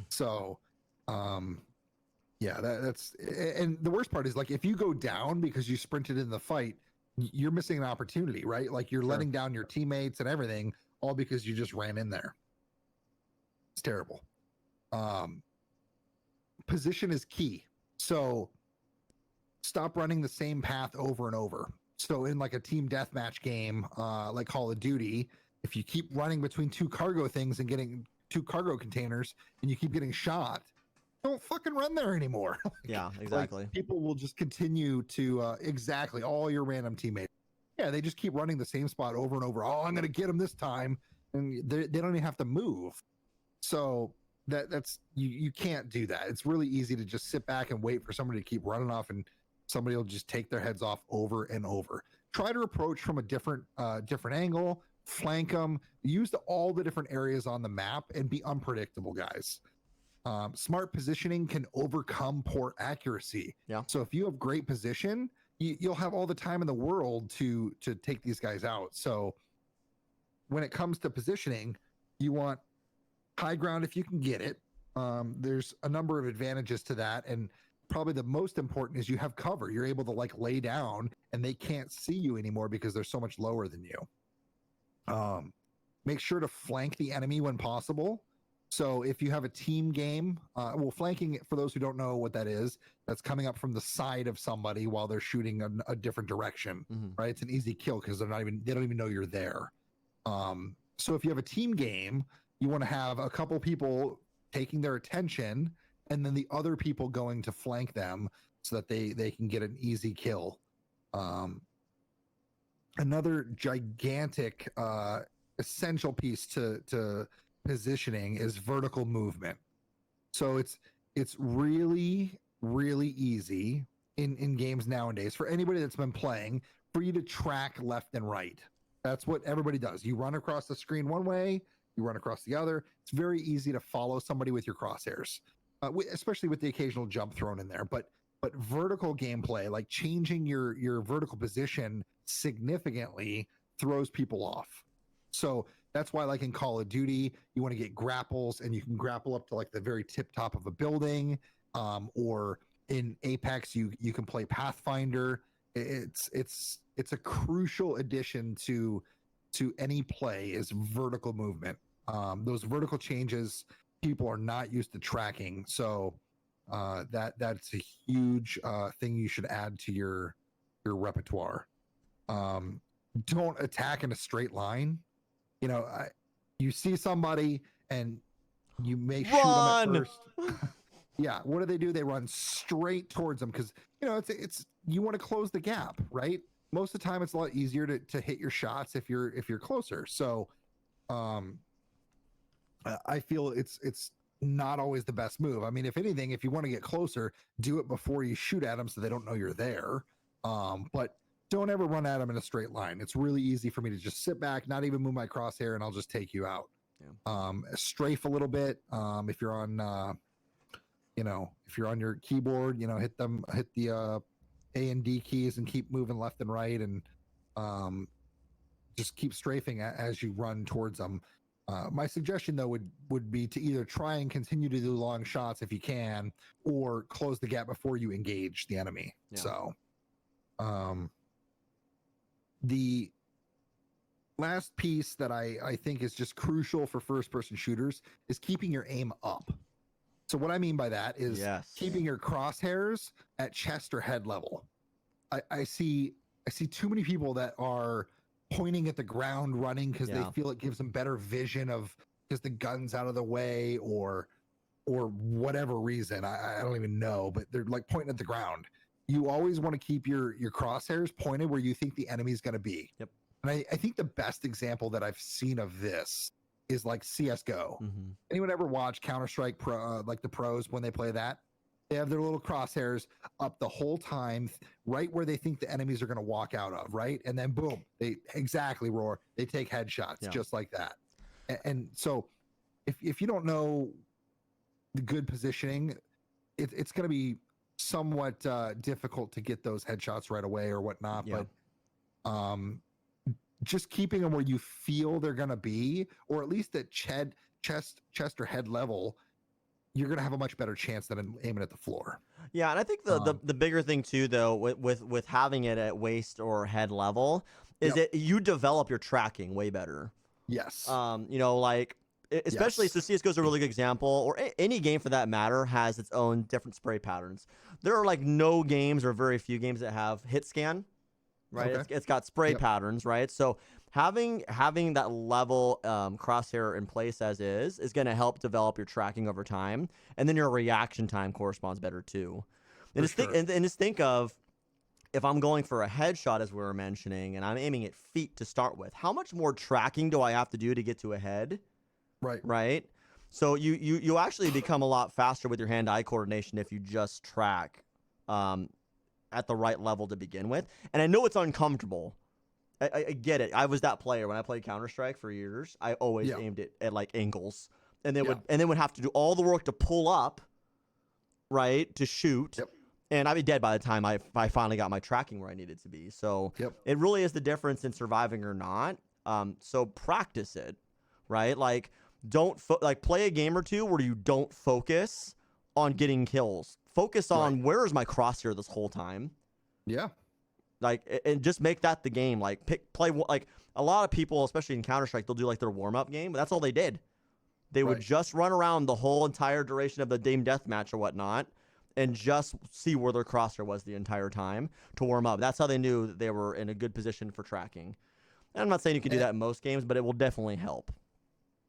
So yeah, that's, and the worst part is like if you go down because you sprinted in the fight, you're missing an opportunity, right? Like you're letting down your teammates and everything, all because you just ran in there. It's terrible. Position is key. So stop running the same path over and over. So in like a team deathmatch game, like Call of Duty, if you keep running between 2 cargo things and getting 2 cargo containers and you keep getting shot, don't fucking run there anymore. Yeah, exactly. Like, people will just continue to exactly all your random teammates. Yeah, they just keep running the same spot over and over. Oh, I'm going to get them this time. And they don't even have to move. So that's you can't do that. It's really easy to just sit back and wait for somebody to keep running off, and somebody will just take their heads off over and over. Try to approach from a different angle, flank them, use all the different areas on the map, and be unpredictable, guys. Smart positioning can overcome poor accuracy. Yeah. So if you have great position, you'll have all the time in the world to take these guys out. So when it comes to positioning, you want high ground if you can get it. There's a number of advantages to that, and probably the most important is you have cover. You're able to like lay down, and they can't see you anymore because they're so much lower than you. Make sure to flank the enemy when possible. So if you have a team game, well, flanking, for those who don't know what that is, that's coming up from the side of somebody while they're shooting a different direction, right? It's an easy kill because they don't even know you're there. So if you have a team game, you want to have a couple people taking their attention and then the other people going to flank them so that they can get an easy kill. Another gigantic essential piece to positioning is vertical movement. So it's really easy in games nowadays for anybody that's been playing for you to track left and right. That's what everybody does. You run across the screen one way, you run across the other. It's very easy to follow somebody with your crosshairs, especially with the occasional jump thrown in there. But vertical gameplay, like changing your vertical position significantly, throws people off. So that's why, like in Call of Duty, you want to get grapples, and you can grapple up to like the very tip top of a building. Or in Apex, you can play Pathfinder. It's a crucial addition to any play is vertical movement. Those vertical changes people are not used to tracking, so that's a huge thing you should add to your repertoire. Don't attack in a straight line. You know, you see somebody and you may shoot them at first. Yeah, what do? They run straight towards them because it's you want to close the gap, right? Most of the time, it's a lot easier to hit your shots if you're closer. So, I feel it's not always the best move. I mean, if anything, if you want to get closer, do it before you shoot at them so they don't know you're there. But don't ever run at them in a straight line. It's really easy for me to just sit back, not even move my crosshair, and I'll just take you out. Yeah. Strafe a little bit. If you're on, if you're on your keyboard, hit the A and D keys and keep moving left and right, and just keep strafing as you run towards them. My suggestion, though, would be to either try and continue to do long shots if you can, or close the gap before you engage the enemy. Yeah. So, the last piece that I think is just crucial for first-person shooters is keeping your aim up. So what I mean by that is keeping your crosshairs at chest or head level. I see too many people that are pointing at the ground running because they feel it gives them better vision of because the gun's out of the way or whatever reason. I don't even know, but they're like pointing at the ground. You always want to keep your crosshairs pointed where you think the enemy's going to be. Yep. And I think the best example that I've seen of this is like CSGO. Mm-hmm. Anyone ever watch Counter-Strike Pro, like the pros when they play that? They have their little crosshairs up the whole time, right where they think the enemies are going to walk out of, right? And then boom, they take headshots just like that. And so if you don't know the good positioning, it's going to be somewhat difficult to get those headshots right away or whatnot. Yeah. But just keeping them where you feel they're going to be, or at least at chest or head level, you're going to have a much better chance than aiming at the floor. Yeah, and I think the bigger thing too, though, with having it at waist or head level, is that you develop your tracking way better. Yes. Like especially so CSGO is a really good example, or any game for that matter has its own different spray patterns. There are like no games or very few games that have hit scan. Right, okay. It's got spray patterns, right? So having that level crosshair in place as is going to help develop your tracking over time, and then your reaction time corresponds better too. And just think of if I'm going for a headshot, as we were mentioning, and I'm aiming at feet to start with, how much more tracking do I have to do to get to a head? Right. So you actually become a lot faster with your hand-eye coordination if you just track at the right level to begin with. And I know it's uncomfortable. I get it. I was that player when I played Counter-Strike for years. I always Yeah. aimed it at like angles, and then Yeah. would have to do all the work to pull up, right, to shoot. Yep. And I'd be dead by the time I finally got my tracking where I needed to be. So Yep. it really is the difference in surviving or not. So practice it, right? Like don't like play a game or two where you don't focus on getting kills. Focus on where is my crosshair this whole time. Yeah. Like and just make that the game. Like play like a lot of people, especially in Counter-Strike, they'll do like their warm-up game, but that's all they did. They would just run around the whole entire duration of the game deathmatch or whatnot, and just see where their crosshair was the entire time to warm up. That's how they knew that they were in a good position for tracking. And I'm not saying you can do that in most games, but it will definitely help.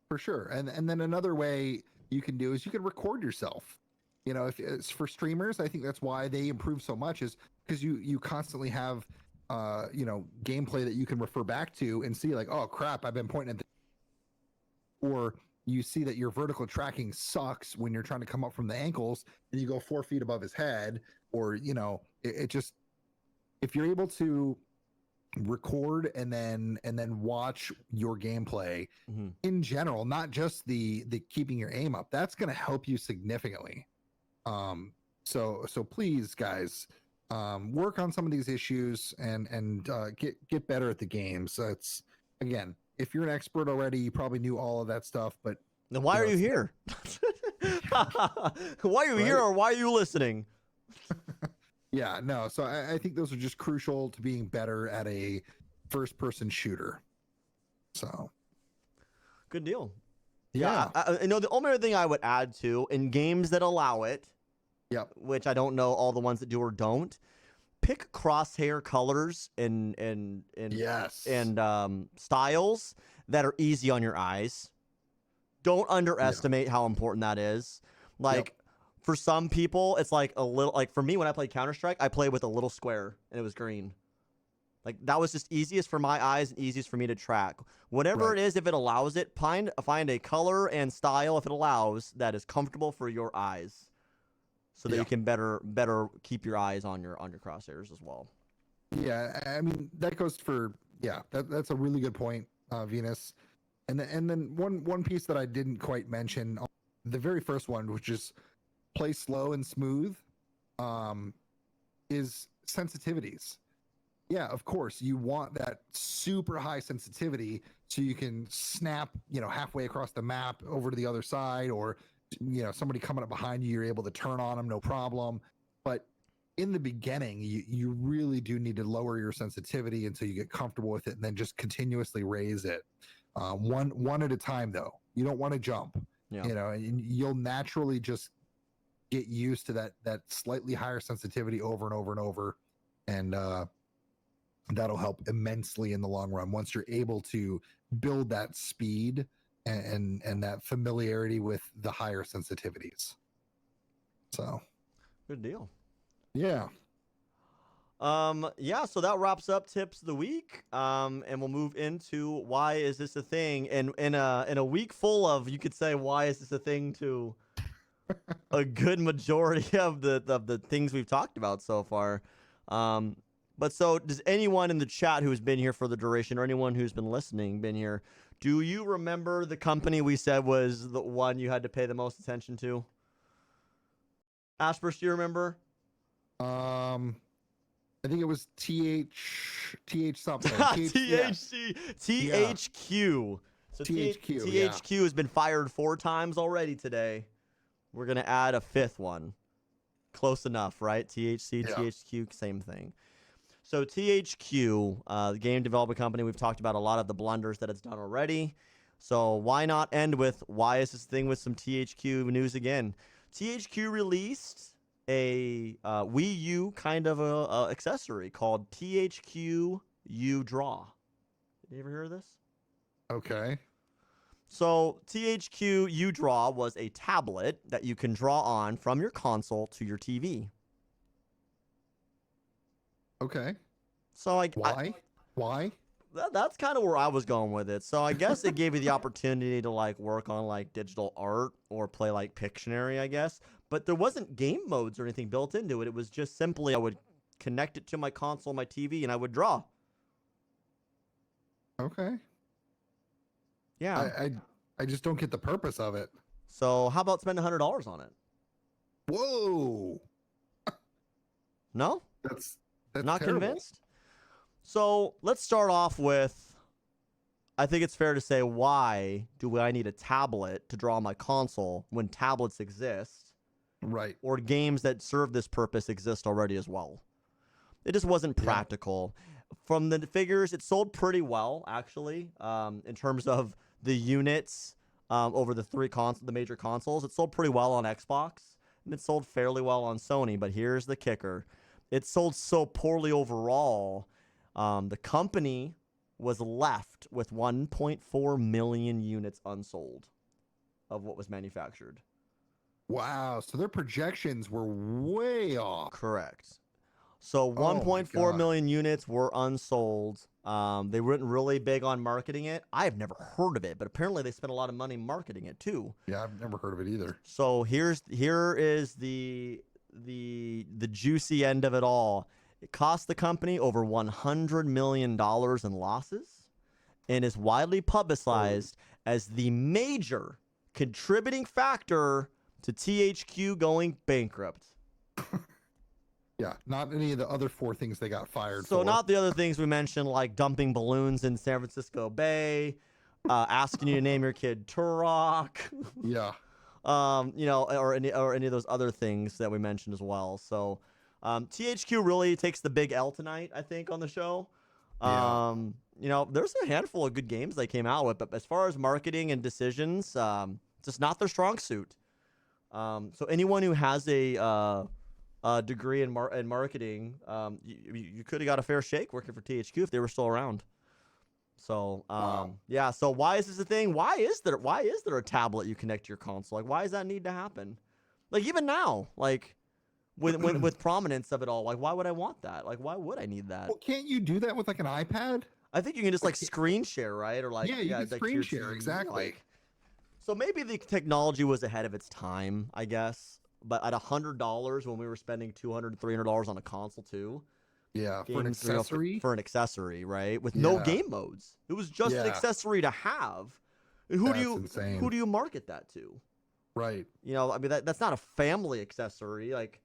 For sure. And then another way you can do is you can record yourself. You know, if it's for streamers, I think that's why they improve so much, is because you constantly have you know, gameplay that you can refer back to and see like, oh crap, I've been pointing at or you see that your vertical tracking sucks when you're trying to come up from the ankles and you go 4 feet above his head, or you know, it just, if you're able to record and then watch your gameplay in general, not just the keeping your aim up, that's going to help you significantly. So please guys, work on some of these issues and get better at the games. It's, again, if you're an expert already, you probably knew all of that stuff, but then why are you here? Why are you here, or why are you listening? Yeah, no. So I think those are just crucial to being better at a first-person shooter. So, good deal. Yeah. I know the only other thing I would add to, in games that allow it, which I don't know all the ones that do or don't, pick crosshair colors and styles that are easy on your eyes. Don't underestimate how important that is. Like for some people, it's like a little, like for me, when I played Counter-Strike, I played with a little square and it was green. Like that was just easiest for my eyes and easiest for me to track. Whatever it is, if it allows it, find a color and style, if it allows, that is comfortable for your eyes, so that you can better keep your eyes on your crosshairs as well. Yeah, I mean that goes for that's a really good point, Venus. And then one piece that I didn't quite mention, the very first one, which is play slow and smooth, is sensitivities. Yeah, of course, you want that super high sensitivity so you can snap, you know, halfway across the map over to the other side, or, you know, somebody coming up behind you, you're able to turn on them, no problem. But in the beginning, you really do need to lower your sensitivity until you get comfortable with it, and then just continuously raise it. One at a time, though. You don't want to jump, you know, and you'll naturally just get used to that slightly higher sensitivity over and over and over. And, that'll help immensely in the long run once you're able to build that speed and that familiarity with the higher sensitivities. So good deal. Yeah. So that wraps up tips of the week. And we'll move into why is this a thing? And in a week full of, you could say, why is this a thing, to a good majority of the things we've talked about so far. But so does anyone in the chat who's been here for the duration, or anyone who's been listening, been here, do you remember the company we said was the one you had to pay the most attention to? Asper's, do you remember? I think it was TH something. THQ. So THQ has been fired 4 times already today. We're going to add a 5th one. Close enough, right? THQ, same thing. So THQ, the game development company, we've talked about a lot of the blunders that it's done already. So why not end with, why is this thing, with some THQ news again? THQ released a Wii U kind of a accessory called THQ U Draw. Did you ever hear of this? Okay. So THQ U Draw was a tablet that you can draw on from your console to your TV. Okay. So Why? That's kind of where I was going with it. So I guess it gave you the opportunity to like work on like digital art or play like Pictionary, I guess. But there wasn't game modes or anything built into it. It was just simply I would connect it to my console, my TV, and I would draw. Okay. I, Yeah. I I just don't get the purpose of it. So how about spending $100 on it? Whoa. No? That's that's Not terrible. convinced? So let's start off with, I think it's fair to say, why do I need a tablet to draw my console when tablets exist Right. or games that serve this purpose exist already as well? It just wasn't Yeah. practical. From the figures, it sold pretty well, actually, in terms of the units over the major consoles. It sold pretty well on Xbox, and it sold fairly well on Sony. But here's the kicker: it sold so poorly overall. The company was left with 1.4 million units unsold of what was manufactured. Wow. So their projections were way off. Correct. So Oh my 1.4 god. million units were unsold. They weren't really big on marketing it. I have never heard of it, but apparently they spent a lot of money marketing it too. Yeah, I've never heard of it either. So here is the juicy end of it all. It cost the company over $100 million in losses and is widely Oh. publicized as the major contributing factor to THQ going bankrupt. Yeah, not any of the other four things they got fired So for. not the other things we mentioned, like dumping balloons in San Francisco Bay, asking you to name your kid Turok, Yeah. or any of those other things that we mentioned as well. So THQ really takes the big L tonight, I think, on the show. Yeah. There's a handful of good games they came out with, but as far as marketing and decisions, just not their strong suit. So anyone who has a degree in marketing, you could have got a fair shake working for THQ if they were still around. So Wow. yeah. So why is this a thing? Why is there a tablet you connect to your console? Like, why does that need to happen? Like, even now, like with prominence of it all, like, why would I want that? Like, why would I need that? Well, can't you do that with like an iPad? I think you can just Like, like screen share, right? Or like, yeah, you yeah, can like to screen your share TV, exactly. like. So maybe the technology was ahead of its time, I guess. But at $100 when we were spending $200, $300 on a console too, Yeah, for an games, accessory. for an accessory, right? With no Yeah. game modes. It was just an Yeah, accessory to have. And who do that's you who insane. do you market that to? Right. I mean that's not a family accessory. Like,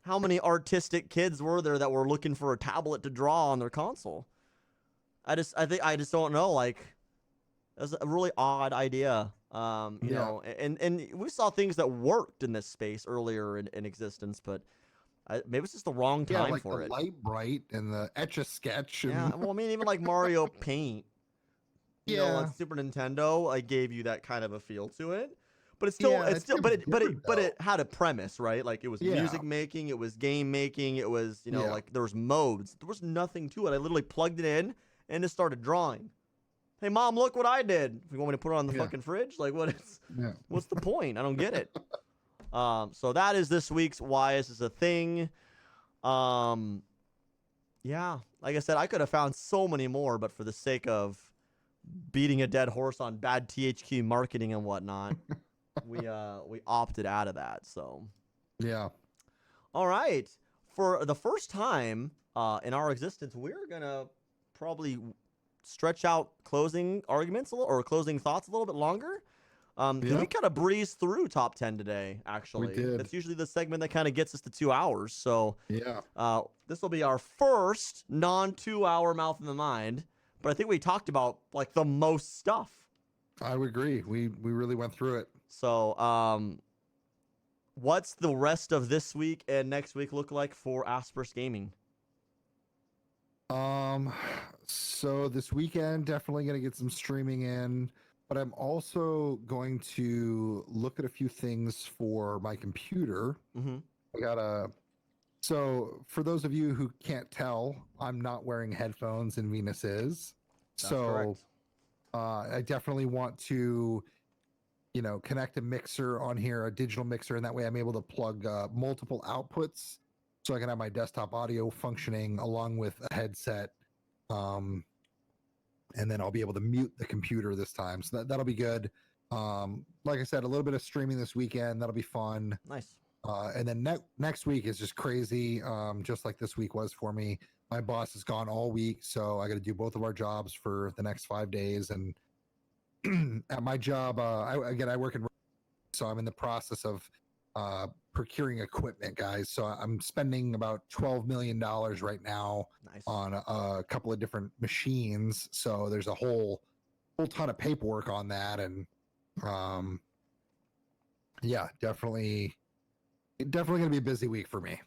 how many artistic kids were there that were looking for a tablet to draw on their console? I just don't know. Like, that's a really odd idea. Yeah. And we saw things that worked in this space earlier in existence, but maybe it's just the wrong Yeah, time like the for it. light bright and the etch a sketch Yeah, and well, I mean, even like Mario Paint, on yeah. Super Nintendo, I gave you that kind of a feel to it. But Yeah, it's it's still, gonna be different but though. it had a premise, right? Like, it was Yeah. music making, it was game making, it was, Yeah. like there was modes. There was nothing to it. I literally plugged it in and just started drawing. Hey, mom, look what I did. You want me to put it on the Yeah. fucking fridge? Like, Yeah. what's the point? I don't get it. So that is this week's Why Is This a Thing? Um, yeah, like I said, I could have found so many more, but for the sake of beating a dead horse on bad THQ marketing and whatnot, we opted out of that. So, Yeah. all right, for the first time in our existence, we're gonna probably stretch out closing arguments a little, or closing thoughts a little bit longer. Because Yeah. we kind of breezed through top 10 today, We actually. did. That's usually the segment that kind of gets us to 2 hours. So Yeah. this will be our first non 2 hour Mouth in the Mind. But I think we talked about like the most stuff. I would agree. We really went through it. So what's the rest of this week and next week look like for Asper's Gaming? Um, so this weekend, definitely going to get some streaming in, but I'm also going to look at a few things for my computer. Mm-hmm. I gotta. So for those of you who can't tell, I'm not wearing headphones and Venus is. That's So correct. I definitely want to, connect a mixer on here, a digital mixer, and that way I'm able to plug multiple outputs so I can have my desktop audio functioning along with a headset. Um, and then I'll be able to mute the computer this time. So that'll be good. Like I said, a little bit of streaming this weekend. That'll be fun. Nice. And then next week is just crazy, just like this week was for me. My boss is gone all week, so I got to do both of our jobs for the next 5 days. And at my job, I work in, so I'm in the process of procuring equipment, guys. So I'm spending about $12 million right now Nice. on a couple of different machines. So there's a whole ton of paperwork on that, and yeah, definitely gonna be a busy week for me.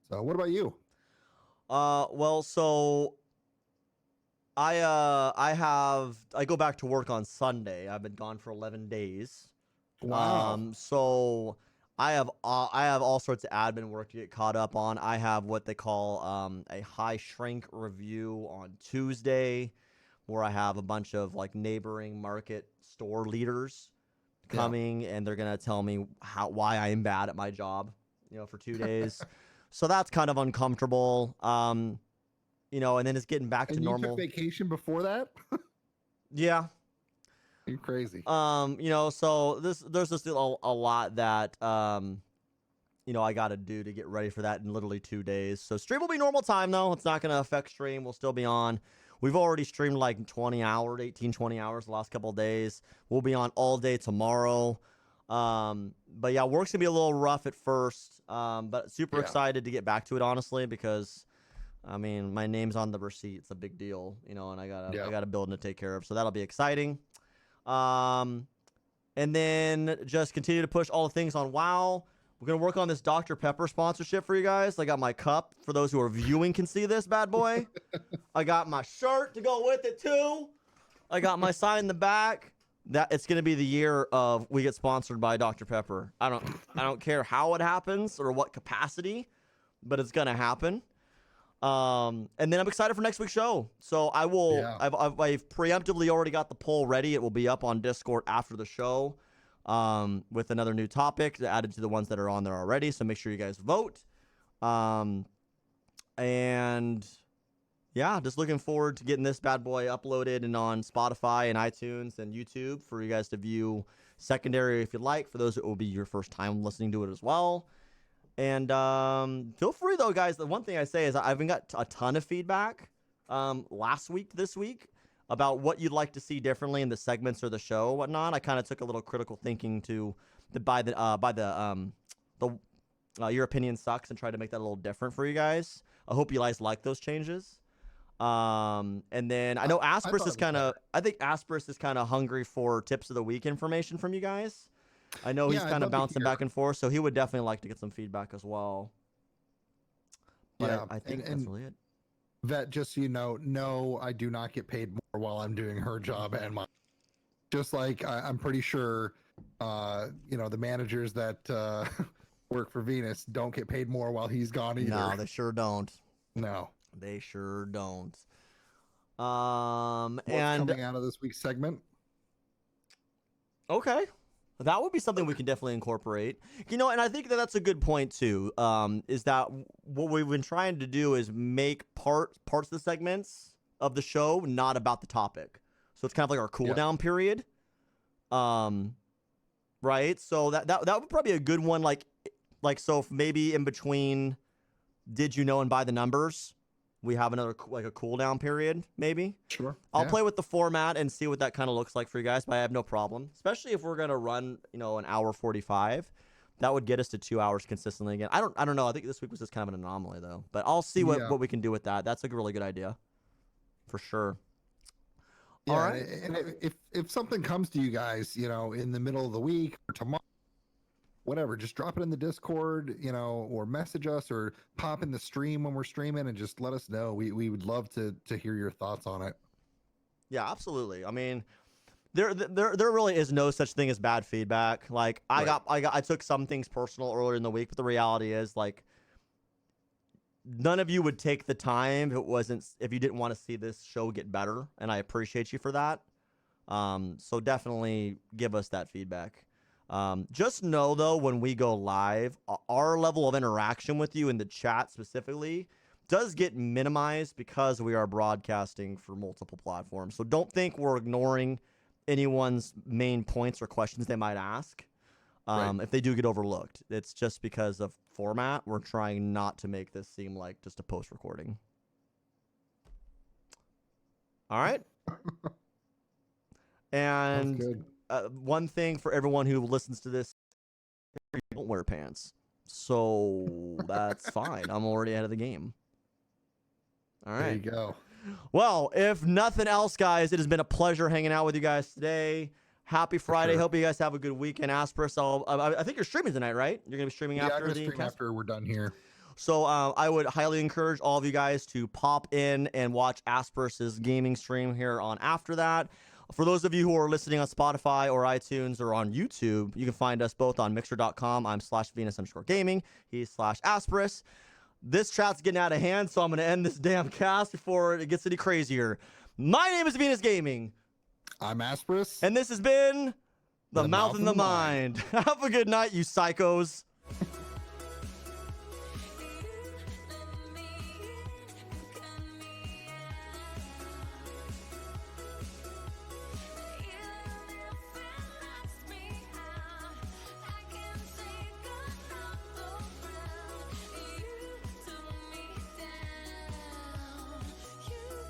So what about you? Well, so I go back to work on Sunday. I've been gone for 11 days. Wow. So I have all sorts of admin work to get caught up on. I have what they call a high shrink review on Tuesday, where I have a bunch of like neighboring market store leaders Yeah. coming, and they're gonna tell me why I am bad at my job, for 2 days. So that's kind of uncomfortable. And then it's getting back to And you took normal. vacation before that? Yeah. You're crazy. So there's just a lot that I got to do to get ready for that in literally 2 days. So stream will be normal time though. It's not going to affect stream. We'll still be on. We've already streamed like 20 hours the last couple of days. We'll be on all day tomorrow. But yeah, work's gonna be a little rough at first. But super excited to get back to it, honestly, because I mean, my name's on the receipt. It's a big deal, and I got a building to take care of. So that'll be exciting. And then just continue to push all the things on WoW. We're going to work on this Dr. Pepper sponsorship for you guys. I got my cup. For those who are viewing can see this bad boy. I got my shirt to go with it too. I got my sign in the back. That it's going to be the year of we get sponsored by Dr. Pepper. I don't care how it happens or what capacity, but it's going to happen. And then I'm excited for next week's show. So I will. Yeah. I've preemptively already got the poll ready. It will be up on Discord after the show, with another new topic added to the ones that are on there already. So make sure you guys vote. And yeah, just looking forward to getting this bad boy uploaded and on Spotify and iTunes and YouTube for you guys to view secondary if you'd like. For those, it will be your first time listening to it as well. And feel free, though, guys. The one thing I say is I've got a ton of feedback last week to this week about what you'd like to see differently in the segments or the show or whatnot. I kind of took a little critical thinking by the Your Opinion Sucks and tried to make that a little different for you guys. I hope you guys like those changes. And then I know Asperus is kind of – I think Asperus is kind of hungry for tips of the week information from you guys. I know he's kind of bouncing back and forth, so he would definitely like to get some feedback as well. But I think that's really it. Vet, just so you know, no, I do not get paid more while I'm doing her job and mine. Just like I'm pretty sure, the managers that work for Venus don't get paid more while he's gone either. No, they sure don't. No, they sure don't. What's coming out of this week's segment? Okay. That would be something we can definitely incorporate. And I think that's a good point too. Is that what we've been trying to do is make parts of the segments of the show not about the topic. So it's kind of like our cooldown period. Right? So that would probably be a good one. Like so if maybe in between did you know and by the numbers, we have another like a cooldown period, maybe. Sure. I'll play with the format and see what that kind of looks like for you guys, but I have no problem. Especially if we're gonna run, an hour 45. That would get us to 2 hours consistently again. I don't know. I think this week was just kind of an anomaly though. But I'll see what we can do with that. That's a really good idea. For sure. Yeah, all right. And if something comes to you guys, in the middle of the week or tomorrow, whatever, just drop it in the Discord, or message us or pop in the stream when we're streaming and just let us know. We would love to hear your thoughts on it. Yeah, absolutely. I mean, there really is no such thing as bad feedback. Like I took some things personal earlier in the week, but the reality is like none of you would take the time if you didn't want to see this show get better, and I appreciate you for that. So definitely give us that feedback. Just know though, when we go live, our level of interaction with you in the chat specifically does get minimized because we are broadcasting for multiple platforms. So don't think we're ignoring anyone's main points or questions they might ask. If they do get overlooked, it's just because of format. We're trying not to make this seem like just a post recording. All right. And one thing for everyone who listens to this, you don't wear pants. So that's fine. I'm already ahead of the game. All right. There you go. Well, if nothing else, guys, it has been a pleasure hanging out with you guys today. Happy Friday. Sure. Hope you guys have a good weekend. Asperus, I think you're streaming tonight, right? You're going to be streaming after the cast? After we're done here. So I would highly encourage all of you guys to pop in and watch Asperus's gaming stream here on after that. For those of you who are listening on Spotify or iTunes or on YouTube, you can find us both on mixer.com. I'm /Venus_gaming. He's /Asperus. This chat's getting out of hand, so I'm going to end this damn cast before it gets any crazier. My name is Venus Gaming. I'm Asperus. And this has been The Mouth and the Mind. Have a good night, you psychos.